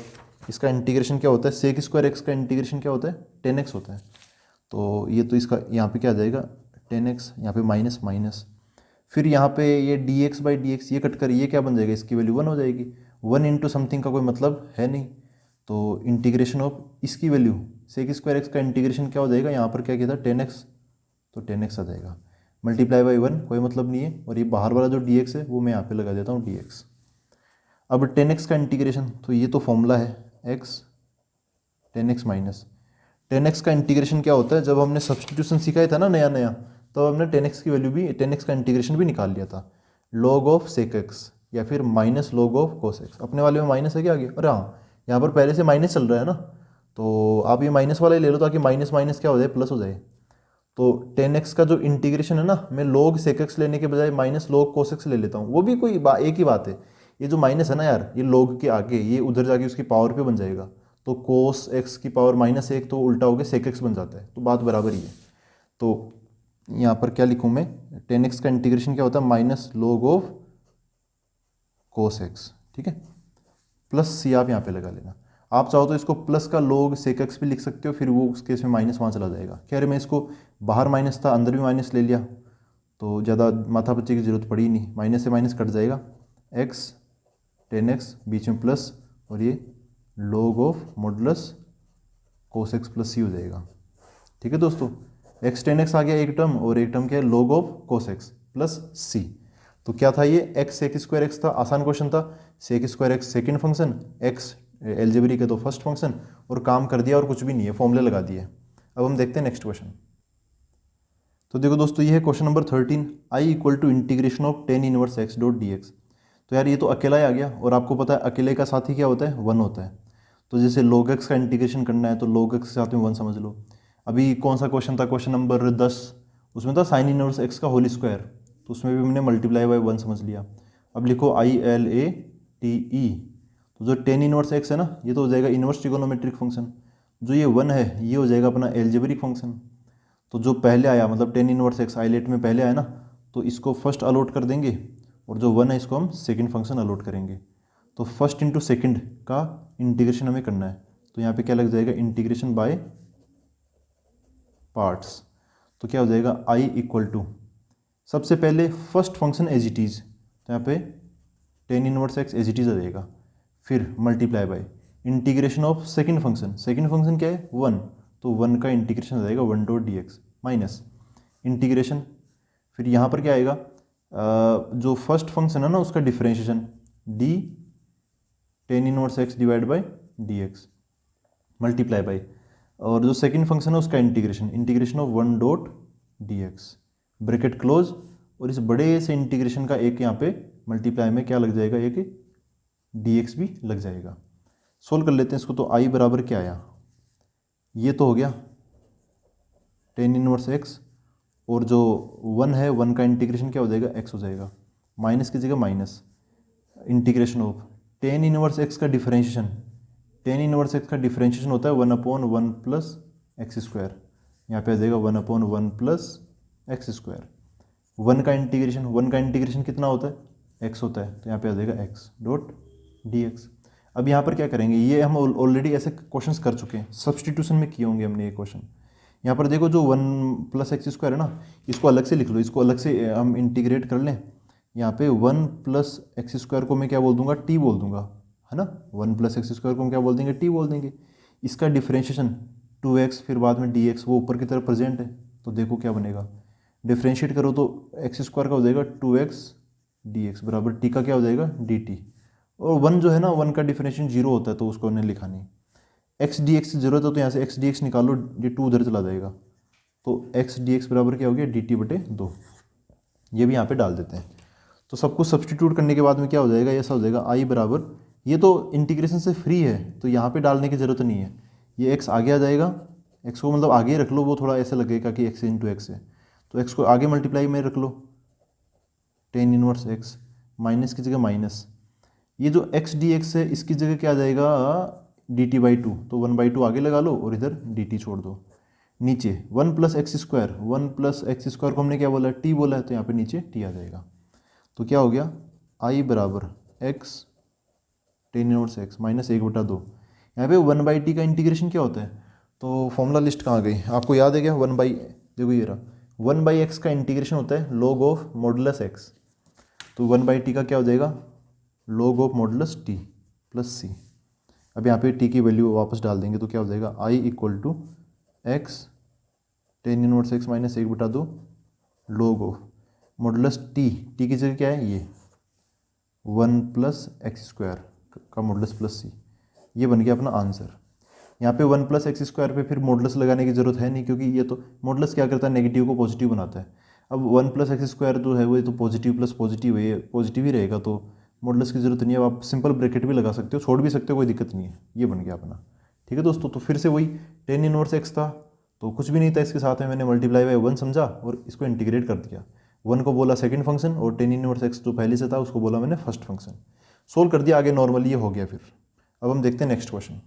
इसका इंटीग्रेशन क्या होता है, सेक स्क्वायर एक्स का इंटीग्रेशन क्या होता है, 10x होता है। तो ये तो इसका यहाँ पे क्या आ जाएगा 10x, यहाँ पे माइनस माइनस, फिर यहाँ पे ये dx बाई डी एक्स, ये कट कर ये क्या बन जाएगा, इसकी वैल्यू 1 हो जाएगी। 1 इंटू समथिंग का कोई मतलब है नहीं, तो इंटीग्रेशन ऑफ इसकी वैल्यू सेक स्क्वायर एक्स का इंटीग्रेशन क्या हो जाएगा, यहाँ पर क्या किया था 10x, तो 10x आ जाएगा, मल्टीप्लाई बाई 1 कोई मतलब नहीं है, और ये बाहर वाला जो dx है वो मैं यहाँ पे लगा देता हूँ dx। अब 10x का इंटीग्रेशन, तो ये तो फॉर्मूला है x 10x माइनस 10x का इंटीग्रेशन क्या होता है, जब हमने सब्सटीट्यूशन सीखा था ना नया नया, तो हमने 10x की वैल्यू भी 10x का इंटीग्रेशन भी निकाल लिया था, log ऑफ सेक एक्स या फिर minus log of cos x. अपने वाले में माइनस है क्या आगे, अरे हाँ यहाँ पर पहले से माइनस चल रहा है ना, तो आप ये माइनस वाला ही ले लो ताकि माइनस माइनस क्या हो जाए, प्लस हो जाए। तो 10x का जो इंटीग्रेशन है ना, मैं log सेक एक्स लेने के बजाय माइनस log कोस एक्स ले लेता हूँ, वो भी कोई एक ही बात है। ये जो माइनस है ना यार, ये log के आगे ये उधर जाके उसकी पावर पे बन जाएगा, तो कोस एक्स की पावर -1 तो उल्टा हो गया सेक एक्स बन जाता है, तो बात बराबर ही है। तो यहाँ पर क्या लिखूँ मैं, 10x का इंटीग्रेशन क्या होता है, minus log of cos x, ठीक है, प्लस सी आप यहाँ पे लगा लेना। आप चाहो तो इसको प्लस का log सेक एक्स भी लिख सकते हो, फिर वो उस केस में माइनस वहाँ चला जाएगा। कह रहे मैं इसको बाहर माइनस था अंदर भी माइनस ले लिया, तो ज़्यादा माथा पच्ची की जरूरत पड़ी नहीं, माइनस से माइनस कट जाएगा, x 10x बीच में प्लस, और ये log of modulus cos x plus c हो जाएगा। ठीक है दोस्तों, x 10x आ गया एक टर्म, और एक टर्म क्या है log of cos x plus सी। तो क्या था ये, x सेक स्क्वायर एक्स था, आसान क्वेश्चन था, sec square x second function, x algebraic है तो फर्स्ट फंक्शन, और काम कर दिया और कुछ भी नहीं है, फॉर्मूले लगा दिए। अब हम देखते हैं नेक्स्ट क्वेश्चन। तो देखो दोस्तों, ये है question number 13, I equal to integration of tan inverse x dot d x. तो यार ये तो अकेला ही आ गया, और आपको पता है अकेले का साथी क्या होता है, 1 होता है। तो जैसे log x का इंटीग्रेशन करना है तो log x के साथ में 1 समझ लो। अभी कौन सा क्वेश्चन था, क्वेश्चन नंबर 10, उसमें था साइन इनवर्स x का होल स्क्वायर, तो उसमें भी हमने मल्टीप्लाई बाई 1 समझ लिया। अब लिखो ILATE, तो जो टेन इनवर्स x है ना, ये तो हो जाएगा इनवर्स ट्रिगोनोमेट्रिक फंक्शन, जो ये 1 है ये हो जाएगा अपना एल्जेब्रिक फंक्शन। तो जो पहले आया मतलब टेन इनवर्स एक्स आइलेट में पहले आया ना, तो इसको फर्स्ट अलॉट कर देंगे और जो 1 है इसको हम सेकंड फंक्शन अलॉट करेंगे। तो फर्स्ट इंटू सेकेंड का इंटीग्रेशन हमें करना है, तो यहाँ पे क्या लग जाएगा इंटीग्रेशन बाय पार्ट्स। तो क्या हो जाएगा आई इक्वल टू सबसे पहले first function as it is, तो यहाँ पे tan inverse x as it is आ जाएगा, फिर multiply by integration of second function क्या है 1, तो 1 का इंटीग्रेशन आ जाएगा 1 dot d x minus integration, फिर यहाँ पर क्या आएगा जो फर्स्ट फंक्शन है ना उसका differentiation D ten inverse x divide by d x multiply by, और जो सेकंड फंक्शन है उसका integration of 1 dot d x bracket close, और इस बड़े से इंटीग्रेशन का एक यहाँ पे मल्टीप्लाई में क्या लग जाएगा, एक डी एक्स भी लग जाएगा। सोल्व कर लेते हैं इसको। तो आई बराबर क्या आया, ये तो हो गया टेन इनवर्स एक्स, और जो 1 है 1 का इंटीग्रेशन क्या हो जाएगा एक्स हो जाएगा, माइनस की जगह minus integration of tan inverse x का डिफरेंशिएशन, टेन इनवर्स एक्स का डिफरेंशिएशन होता है 1/1 प्लस एक्स स्क्वायर, यहाँ पे आ जाएगा 1/1 प्लस एक्स स्क्वायर। 1 का इंटीग्रेशन कितना होता है एक्स होता है, तो यहाँ पे आ जाएगा एक्स डॉट डी एक्स। अब यहाँ पर क्या करेंगे, ये हम ऑलरेडी ऐसे क्वेश्चंस कर चुके हैं, सब्सटीट्यूशन में किए होंगे हमने ये क्वेश्चन। यहाँ पर देखो जो 1 प्लस एक्स स्क्वायर है ना, इसको अलग से लिख लो, इसको अलग से हम इंटीग्रेट कर लें। यहाँ पे 1 प्लस एक्स स्क्वायर को मैं क्या बोल दूंगा, टी बोल दूंगा, है ना। 1 प्लस एक्स स्क्वायर को हम क्या बोल देंगे, टी बोल देंगे। इसका डिफ्रेंशिएशन 2x फिर बाद में dx वो ऊपर की तरफ प्रेजेंट है, तो देखो क्या बनेगा, डिफ्रेंशिएट करो तो एक्स स्क्वायर का हो जाएगा 2x dx बराबर टी का क्या हो जाएगा dt, और 1 जो है ना 1 का डिफरेंशिएशन 0 होता है तो उसको हमने लिखा नहीं। एक्स डी एक्स की जरूरत है तो यहाँ से एक्स डी एक्स निकालो, ये 2 उधर चला जाएगा, तो एक्स डी एक्स बराबर क्या हो गया dt/2, ये भी यहाँ पे डाल देते हैं। तो सब कुछ सब्सटीट्यूट करने के बाद में क्या हो जाएगा, ऐसा हो जाएगा आई बराबर, ये तो इंटीग्रेशन से फ्री है तो यहाँ पे डालने की ज़रूरत नहीं है, ये एक्स आगे आ जाएगा, एक्स को मतलब आगे रख लो, वो थोड़ा ऐसा लगेगा कि एक्स इंटू एक्स है, तो एक्स को आगे मल्टीप्लाई में रख लो, टेन इनवर्स एक्स माइनस की जगह माइनस, ये जो एक्स डी एक्स है इसकी जगह क्या आ जाएगा dt/2, तो 1/2 आगे लगा लो और इधर dt छोड़ दो। नीचे 1 प्लस एक्स स्क्वायर को हमने क्या बोला t बोला है, तो यहाँ पे नीचे t आ जाएगा। तो क्या हो गया i बराबर x ten inverse x minus 1/2। यहाँ पे 1/t का इंटीग्रेशन क्या होता है, तो फॉर्मूला लिस्ट कहाँ गई, आपको याद है क्या, 1/, देखो ये रहा 1/x का इंटीग्रेशन होता है log ऑफ मॉडुलस x, तो 1/t का क्या हो जाएगा log of modulus t plus c. अब यहाँ पे t की वैल्यू वापस डाल देंगे तो क्या हो जाएगा i equal to x tan inverse x minus 1/2 log of modulus t की जगह क्या है ये 1 प्लस एक्स स्क्वायर का मॉडुलस प्लस सी, ये बन गया अपना आंसर। यहाँ पे 1 प्लस एक्स स्क्वायर पे फिर मॉडुलस लगाने की जरूरत है नहीं, क्योंकि ये तो मॉडुलस क्या करता है नेगेटिव को पॉजिटिव बनाता है। अब 1 प्लस एक्स स्क्वायर जो है वो तो पॉजिटिव प्लस पॉजिटिव है, पॉजिटिव ही रहेगा, तो मॉडुलस की जरूरत नहीं है। अब आप सिंपल ब्रैकेट भी लगा सकते हो, छोड़ भी सकते हो, कोई दिक्कत नहीं है। ये बन गया अपना, ठीक है दोस्तों। तो फिर से वही टेन इनवर्स एक्स था तो कुछ भी नहीं था, इसके साथ में मैंने मल्टीप्लाई बाय 1 समझा और इसको इंटीग्रेट कर दिया। 1 को बोला सेकंड फंक्शन और टेन इनवर्स एक्स जो पहले से था उसको बोला मैंने फर्स्ट फंक्शन। सोल्व कर दिया, आगे नॉर्मली ये हो गया। फिर अब हम देखते हैं नेक्स्ट क्वेश्चन।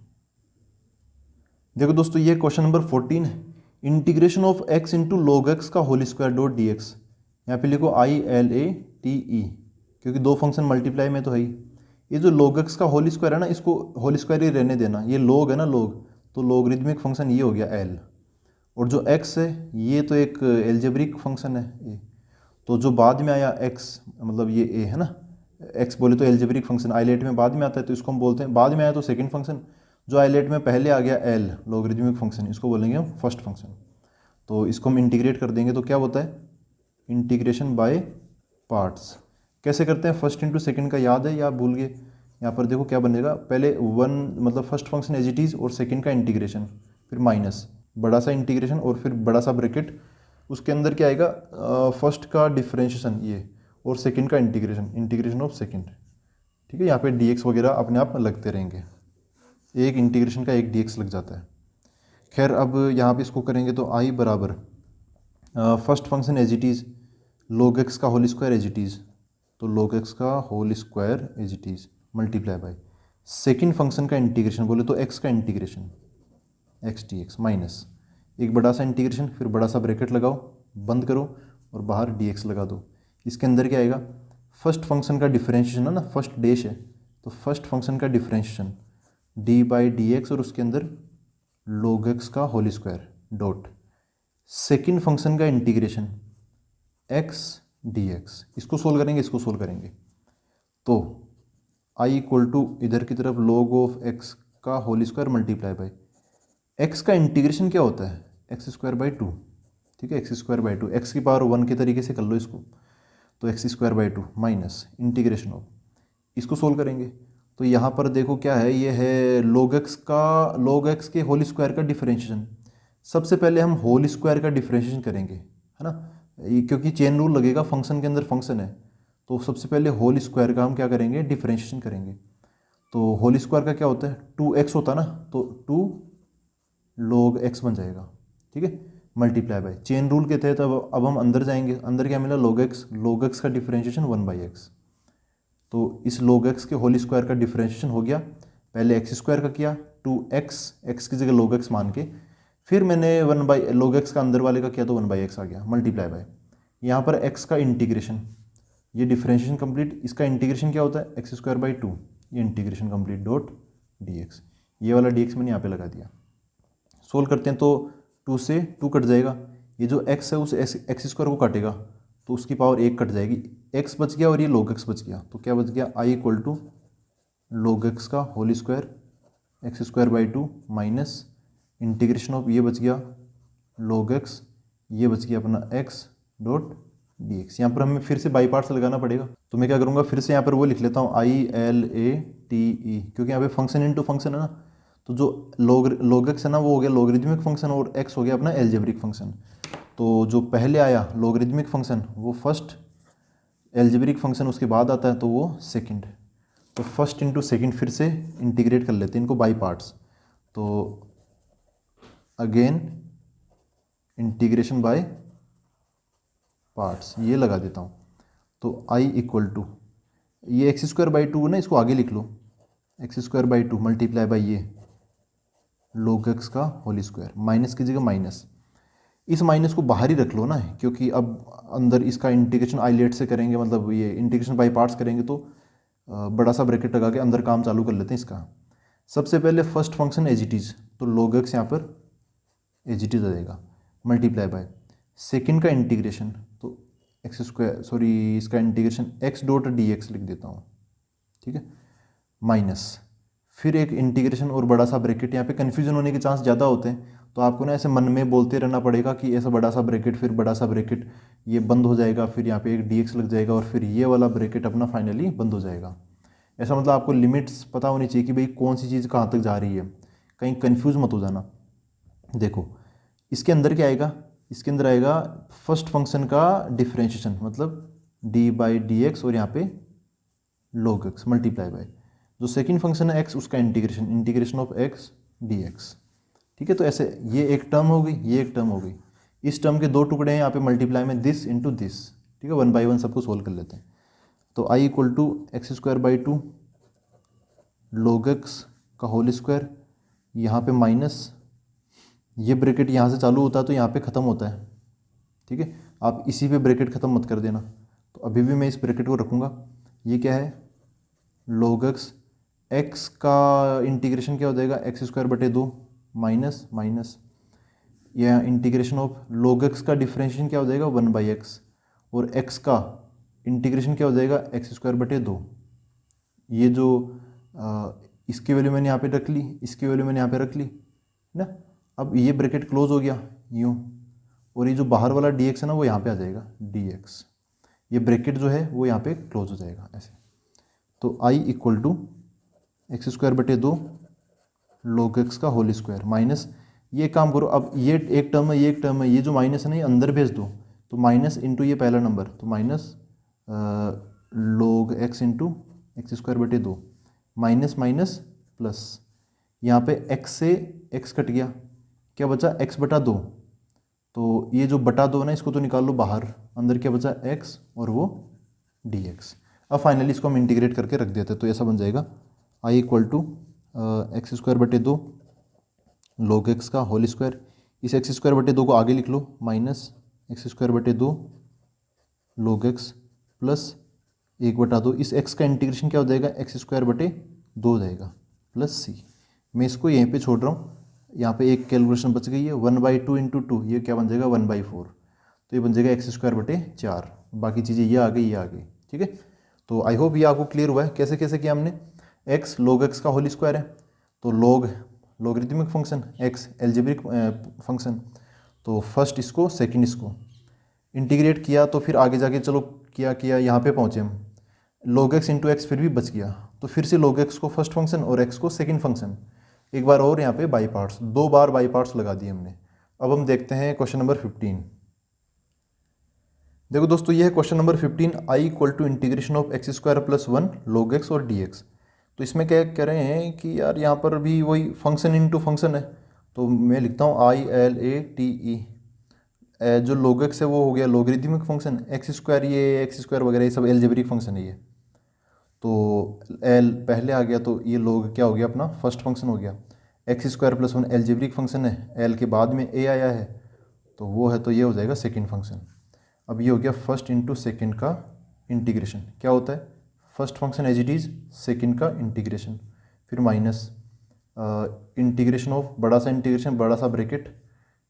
देखो दोस्तों ये क्वेश्चन नंबर 14 है, integration of x into log x का whole square dot d x. यहाँ पे लिखो ILATE, क्योंकि दो फंक्शन मल्टीप्लाई में तो है ही। ये जो log x का होल स्क्वायर है ना, इसको होल स्क्वायर ही रहने देना, ये log है ना log, तो लॉगरिदमिक फंक्शन ये हो गया l, और जो x है ये तो एक एल्जेब्रिक फंक्शन है ये, तो जो बाद में आया x मतलब ये a है ना, x बोले तो एल्जेब्रिक फंक्शन आइलेट में बाद में आता है तो इसको हम बोलते हैं, बाद में आया तो सेकेंड फंक्शन, जो आइलेट में पहले आ गया l लॉगरिदमिक फंक्शन, इसको बोलेंगे हम फर्स्ट फंक्शन। तो इसको हम इंटीग्रेट कर देंगे तो क्या होता है इंटीग्रेशन बाय पार्ट्स। कैसे करते हैं, फर्स्ट इंटू सेकंड का याद है या भूल गए? यहाँ पर देखो क्या बनेगा, पहले 1 मतलब first function as it is और सेकंड का इंटीग्रेशन, फिर माइनस बड़ा सा इंटीग्रेशन और फिर बड़ा सा ब्रैकेट, उसके अंदर क्या आएगा फर्स्ट का डिफरेंशिएशन ये और सेकंड का इंटीग्रेशन ऑफ सेकंड, ठीक है। यहाँ पे dx वगैरह अपने आप लगते रहेंगे, एक इंटीग्रेशन का एक dx लग जाता है। खैर अब यहाँ पे इसको करेंगे तो i बराबर first function as it is log x का whole square as it is, तो log x का whole square as it is multiply by second function का इंटीग्रेशन बोले तो x का integration, x d x minus एक बड़ा सा इंटीग्रेशन, फिर बड़ा सा ब्रैकेट लगाओ, बंद करो और बाहर डी एक्स लगा दो। इसके अंदर क्या आएगा, फर्स्ट फंक्शन का डिफरेंशिएशन है ना, फर्स्ट डैश है तो फर्स्ट फंक्शन का differentiation d by d x और उसके अंदर log x का whole square dot second function का इंटीग्रेशन x dx। इसको सोल्व करेंगे, इसको सोल्व करेंगे तो i इक्वल टू इधर की तरफ log ऑफ x का whole square multiply by x का इंटीग्रेशन क्या होता है, एक्स स्क्वायर बाई टू। ठीक है, x square by two, x की पावर 1 के तरीके से कर लो इसको, तो x square by two minus integration of, इसको सोल्व करेंगे तो यहाँ पर देखो क्या है, ये है log x के होल स्क्वायर का डिफरेंशिएशन। सबसे पहले हम होल स्क्वायर का डिफरेंशिएशन करेंगे, है ना, क्योंकि चेन रूल लगेगा, फंक्शन के अंदर फंक्शन है तो सबसे पहले होल स्क्वायर का हम क्या करेंगे, डिफरेंशिएशन करेंगे। तो होल स्क्वायर का क्या होता है, 2x होता है ना, तो 2 log x बन जाएगा। ठीक है, मल्टीप्लाई बाय चेन रूल के तहत अब हम अंदर जाएंगे, अंदर क्या मिला, log x का डिफरेंशिएशन 1/x। तो इस log x के होल स्क्वायर का डिफरेंशिएशन हो गया, पहले एक्स स्क्वायर का किया 2x, x की जगह log x मान के, फिर मैंने log x का अंदर वाले का किया तो 1/x आ गया, मल्टीप्लाई बाय यहाँ पर x का इंटीग्रेशन, ये डिफरेंशिएशन कंप्लीट, इसका इंटीग्रेशन क्या होता है, एक्स स्क्वायर बाई टू, ये इंटीग्रेशन कंप्लीट डॉट dx, ये वाला dx मैंने यहाँ पे लगा दिया। सोल्व करते हैं तो 2 से 2 कट जाएगा, ये जो x है उस एक्स स्क्वायर को काटेगा तो उसकी पावर 1 कट जाएगी, x बच गया और ये log x बच गया, तो क्या बच गया, i equal to log x का whole square x square by two minus integration of, ये बच गया log x, ये बच गया अपना x डॉट डी एक्स। यहाँ पर हमें फिर से बाई पार्ट्स लगाना पड़ेगा, तो मैं क्या करूँगा, फिर से यहाँ पर वो लिख लेता हूँ ILATE, क्योंकि यहाँ पे फंक्शन इनटू फंक्शन है ना, तो जो log x है ना वो हो गया लॉगरिथमिक फंक्शन और x हो गया अपना एल्जेब्रिक फंक्शन। तो जो पहले आया लॉगरिथमिक फंक्शन वो फर्स्ट, एल्जेब्रिक फंक्शन उसके बाद आता है तो वो सेकंड। तो फर्स्ट इंटू सेकंड फिर से इंटीग्रेट कर लेते हैं इनको बाई पार्ट्स, तो अगेन इंटीग्रेशन बाय पार्ट्स, ये लगा देता हूँ। तो i इक्वल टू ये एक्स स्क्वायर बाई टू ना, इसको आगे लिख लो, x square by two multiply by ये log x का होल स्क्वायर, माइनस की जगह माइनस, इस माइनस को बाहर ही रख लो ना, क्योंकि अब अंदर इसका इंटीग्रेशन आइलेट से करेंगे, मतलब ये इंटीग्रेशन बाई पार्ट्स करेंगे तो बड़ा सा ब्रैकेट लगा के अंदर काम चालू कर लेते हैं इसका। सबसे पहले first function as it is, तो log x यहाँ पर एज इट इज़ आ जाएगा, मल्टीप्लाई बाय सेकेंड का इंटीग्रेशन, तो एक्स स्क्वायर सॉरी इसका integration x dot d x लिख देता हूँ। ठीक है, माइनस फिर एक इंटीग्रेशन और बड़ा सा ब्रैकेट, यहाँ पे कन्फ्यूजन होने के चांस ज़्यादा होते हैं तो आपको ना ऐसे मन में बोलते रहना पड़ेगा कि ऐसा बड़ा सा ब्रैकेट फिर बड़ा सा ब्रैकेट, ये बंद हो जाएगा, फिर यहाँ पे एक dx लग जाएगा और फिर ये वाला ब्रैकेट अपना फाइनली बंद हो जाएगा। ऐसा मतलब आपको लिमिट्स पता होनी चाहिए कि भाई कौन सी चीज़ कहाँ तक जा रही है, कहीं कन्फ्यूज़ मत हो जाना। देखो इसके अंदर क्या आएगा, इसके अंदर आएगा फर्स्ट फंक्शन का डिफरेंशिएशन, मतलब डी बाई डी एक्स और यहाँ पे log x मल्टीप्लाई बाय जो सेकंड फंक्शन है x उसका इंटीग्रेशन ऑफ x dx। ठीक है, तो ऐसे ये एक टर्म हो गई, ये एक टर्म हो गई, इस टर्म के दो टुकड़े हैं यहाँ पे मल्टीप्लाई में दिस इंटू दिस। ठीक है, 1 बाई 1 सबको सोल्व कर लेते हैं। तो i equal to x square by two log x का होल स्क्वायर, यहाँ पे माइनस, ये ब्रैकेट यहाँ से चालू होता है तो यहाँ पे ख़त्म होता है। ठीक है, आप इसी पे ब्रैकेट ख़त्म मत कर देना, तो अभी भी मैं इस ब्रैकेट को रखूँगा। ये क्या है, log x का इंटीग्रेशन क्या हो जाएगा, एक्स स्क्वायर बटे दो माइनस माइनस, यह इंटीग्रेशन ऑफ log x का डिफरेंशिएशन क्या हो जाएगा 1/x, और x का इंटीग्रेशन क्या हो जाएगा एक्स स्क्वायर बटे दो। ये जो इसकी वैल्यू मैंने यहाँ पे रख ली, इसकी वैल्यू मैंने यहाँ पे रख ली ना, अब ये ब्रैकेट क्लोज हो गया यूँ, और ये जो बाहर वाला dx है ना वो यहाँ पे आ जाएगा dx, ये ब्रैकेट जो है वो यहाँ पे क्लोज हो जाएगा ऐसे। तो i equal to x square बटे दो log x का होल स्क्वायर माइनस, ये काम करो, अब ये एक टर्म है, ये एक टर्म है, ये जो माइनस है ना ये अंदर भेज दो, तो माइनस इंटू ये पहला नंबर, तो minus log x into x square बटे दो, माइनस माइनस प्लस, यहाँ पे x से x कट गया, क्या बचा x बटा दो, तो ये जो बटा दो ना इसको तो निकाल लो बाहर, अंदर क्या बचा x और वो dx। अब फाइनली इसको हम इंटीग्रेट करके रख देते हैं, तो ऐसा बन जाएगा i equal to x square बटे दो log x का होल स्क्वायर, इस एक्स स्क्वायर बटे 2 को आगे लिख लो, माइनस एक्स स्क्वायर बटे 2 log x प्लस 1/2, इस x का इंटीग्रेशन क्या हो जाएगा, एक्स स्क्वायर बटे 2 हो जाएगा प्लस सी। मैं इसको यहीं पे छोड़ रहा हूँ, यहाँ पे एक कैलकुलेशन बच गई है, 1/2 इंटू 2 ये क्या बन जाएगा 1/4, तो ये बन जाएगा एक्स स्क्वायर बटे 4, बाकी चीज़ें ये आ गई ये आ गई। ठीक है, तो आई होप ये आपको क्लियर हुआ है कैसे कैसे किया हमने। x log x का होल स्क्वायर है, तो logarithmic function, x algebraic function, तो फर्स्ट इसको सेकंड इसको इंटीग्रेट किया, तो फिर आगे जाके चलो किया यहाँ पे पहुँचे हम, log x इंटू एक्स फिर भी बच गया, तो फिर से log x को फर्स्ट फंक्शन और x को सेकंड फंक्शन, एक बार और यहाँ पे by parts, 2 bar by parts लगा दिए हमने। अब हम देखते हैं क्वेश्चन नंबर 15। देखो दोस्तों ये है question number 15, I equal to integration of x square plus 1 log x और dx। तो इसमें क्या कह रहे हैं कि यार यहाँ पर भी वही फंक्शन इनटू फंक्शन है, तो मैं लिखता हूँ ILATE, जो log x है वो हो गया लॉगरिथमिक फंक्शन, एक्स स्क्वायर ये एक्स स्क्वायर वगैरह ये सब एल्जेब्रिक फंक्शन है ये, तो एल पहले आ गया, तो ये log क्या हो गया अपना फर्स्ट फंक्शन हो गया, x square plus 1 algebraic function है, एल के बाद में ए आया है तो वो है, तो ये हो जाएगा सेकेंड फंक्शन। अब ये हो गया फर्स्ट इंटू सेकेंड का इंटीग्रेशन, क्या होता है first function as it is, second का इंटीग्रेशन, फिर माइनस इंटीग्रेशन ऑफ बड़ा सा इंटीग्रेशन बड़ा सा ब्रैकेट,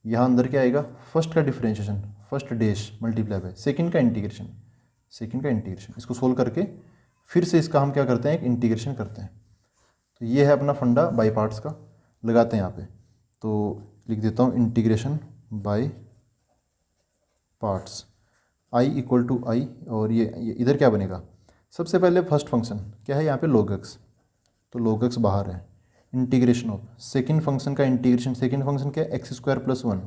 यहाँ अंदर क्या आएगा फर्स्ट का differentiation, first dash multiply by second का इंटीग्रेशन, सेकेंड का इंटीग्रेशन, इसको सोल्व करके फिर से इसका हम क्या करते हैं एक इंटीग्रेशन करते हैं। तो ये है अपना फंडा बाई पार्ट्स का, लगाते हैं यहाँ पे, तो लिख देता हूँ integration by parts, I equal to I, और ये इधर क्या बनेगा, सबसे पहले फर्स्ट फंक्शन क्या है यहाँ पे log x, तो log x बाहर है, इंटीग्रेशन ऑफ सेकेंड फंक्शन का इंटीग्रेशन, सेकेंड फंक्शन क्या है x square plus 1,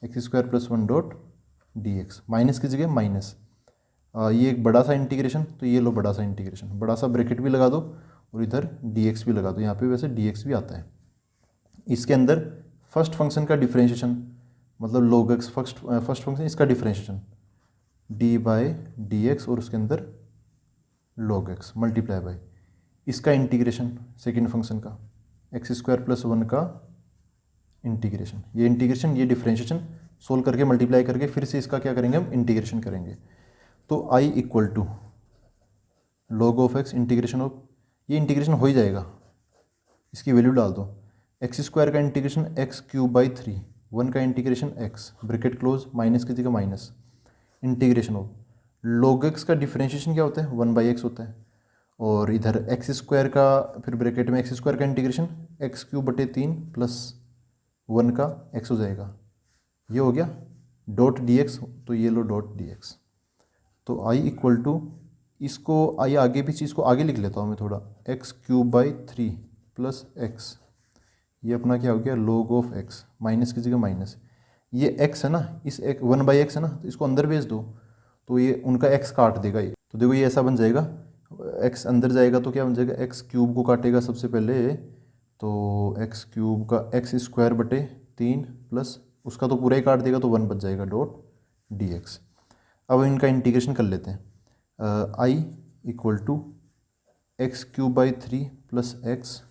x square plus 1 dot d x, minus की जगह माइनस, ये एक बड़ा सा इंटीग्रेशन, तो ये लो बड़ा सा इंटीग्रेशन, बड़ा सा ब्रैकेट भी लगा दो और इधर डी एक्स भी लगा दो, यहाँ पे वैसे डी एक्स भी आता है। इसके अंदर फर्स्ट फंक्शन का डिफरेंशिएशन, मतलब log x फर्स्ट फंक्शन इसका differentiation d by d x, और उसके अंदर log x मल्टीप्लाई बाई इसका इंटीग्रेशन सेकेंड फंक्शन का एक्स स्क्वायर प्लस 1 का इंटीग्रेशन, ये इंटीग्रेशन ये डिफरेंशिएशन सोल्व करके मल्टीप्लाई करके फिर से इसका क्या करेंगे हम इंटीग्रेशन करेंगे, तो I equal to log of x integration of, ये इंटीग्रेशन हो ही जाएगा, इसकी वैल्यू डाल दो, एक्स स्क्वायर का इंटीग्रेशन एक्स क्यूब बाई 3, 1 का integration x bracket close, minus की जगह minus, integration of log x का डिफरेंशिएशन क्या होता है 1/x होता है, और इधर एक्स स्क्वायर का फिर ब्रैकेट में एक्स स्क्वायर का इंटीग्रेशन एक्स क्यूब बटे 3 प्लस 1 का x हो जाएगा, ये हो गया डॉट डी एक्स, तो ये लो डॉट डी एक्स, तो आई इक्वल टू इसको आई आगे भी चीज़ को आगे लिख लेता हूँ मैं थोड़ा, x cube by 3 plus x, ये अपना क्या हो गया log ऑफ x, माइनस की जगह माइनस, ये x है ना, इस 1/x है ना, तो इसको अंदर भेज दो, तो ये उनका x काट देगा ये, तो देखो ये ऐसा बन जाएगा, x अंदर जाएगा तो क्या बन जाएगा, एक्स क्यूब को काटेगा सबसे पहले, तो एक्स क्यूब का एक्स स्क्वायर बटे 3 प्लस उसका तो पूरा ही काट देगा, तो 1 बच जाएगा डॉट डी एक्स। अब इनका इंटीग्रेशन कर लेते हैं, I equal to x cube by 3 plus x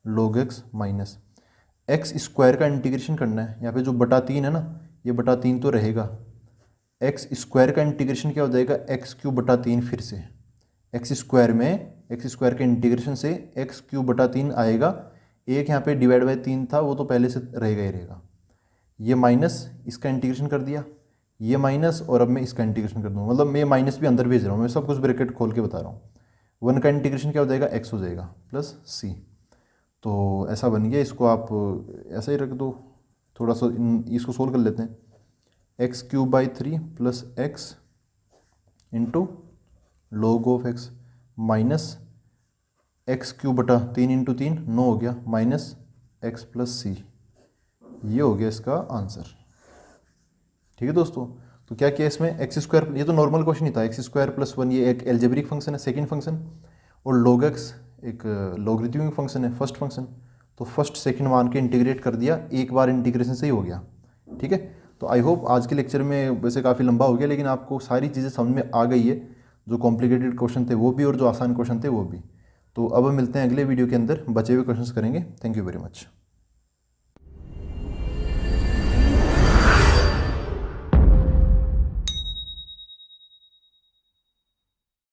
log x minus x square का इंटीग्रेशन करना है, यहाँ पे जो बटा 3 है ना, ये बटा 3 तो रहेगा, एक्स स्क्वायर का इंटीग्रेशन क्या हो जाएगा एक्स क्यूब बटा 3, फिर से एक्स स्क्वायर में एक्स स्क्वायर के इंटीग्रेशन से एक्स क्यूब बटा 3 आएगा, एक यहाँ पे डिवाइड बाई 3 था वो तो पहले से रहेगा ही रहेगा, ये माइनस इसका इंटीग्रेशन कर दिया, ये माइनस, और अब मैं इसका इंटीग्रेशन कर दूँगा, मतलब मैं माइनस भी अंदर भेज रहा हूँ, मैं सब कुछ ब्रैकेट खोल के बता रहा हूँ, 1 का इंटीग्रेशन क्या हो जाएगा एक्स हो जाएगा प्लस सी, तो ऐसा बन गया, इसको आप ऐसा ही रख दो, थोड़ा सा इसको सोल्व कर लेते हैं, x cube by 3 plus x into log of x minus x cube बटा 3 इंटू 3 9 हो गया, माइनस एक्स प्लस सी, ये हो गया इसका आंसर। ठीक है दोस्तों, तो क्या किया इसमें एक्स स्क्वायर, ये तो नॉर्मल क्वेश्चन ही था, एक्स स्क्वायर प्लस 1 ये एक एल्जेब्रिक फंक्शन है सेकेंड फंक्शन, और log x एक लॉगरिथमिक फंक्शन है फर्स्ट फंक्शन, तो फर्स्ट सेकंड मान के इंटीग्रेट कर दिया, एक बार इंटीग्रेशन से ही हो गया। ठीक है, तो आई होप आज के लेक्चर में वैसे काफ़ी लंबा हो गया, लेकिन आपको सारी चीज़ें समझ में आ गई है, जो कॉम्प्लिकेटेड क्वेश्चन थे वो भी और जो आसान क्वेश्चन थे वो भी। तो अब मिलते हैं अगले वीडियो के अंदर, बचे हुए क्वेश्चंस करेंगे। Thank you very much.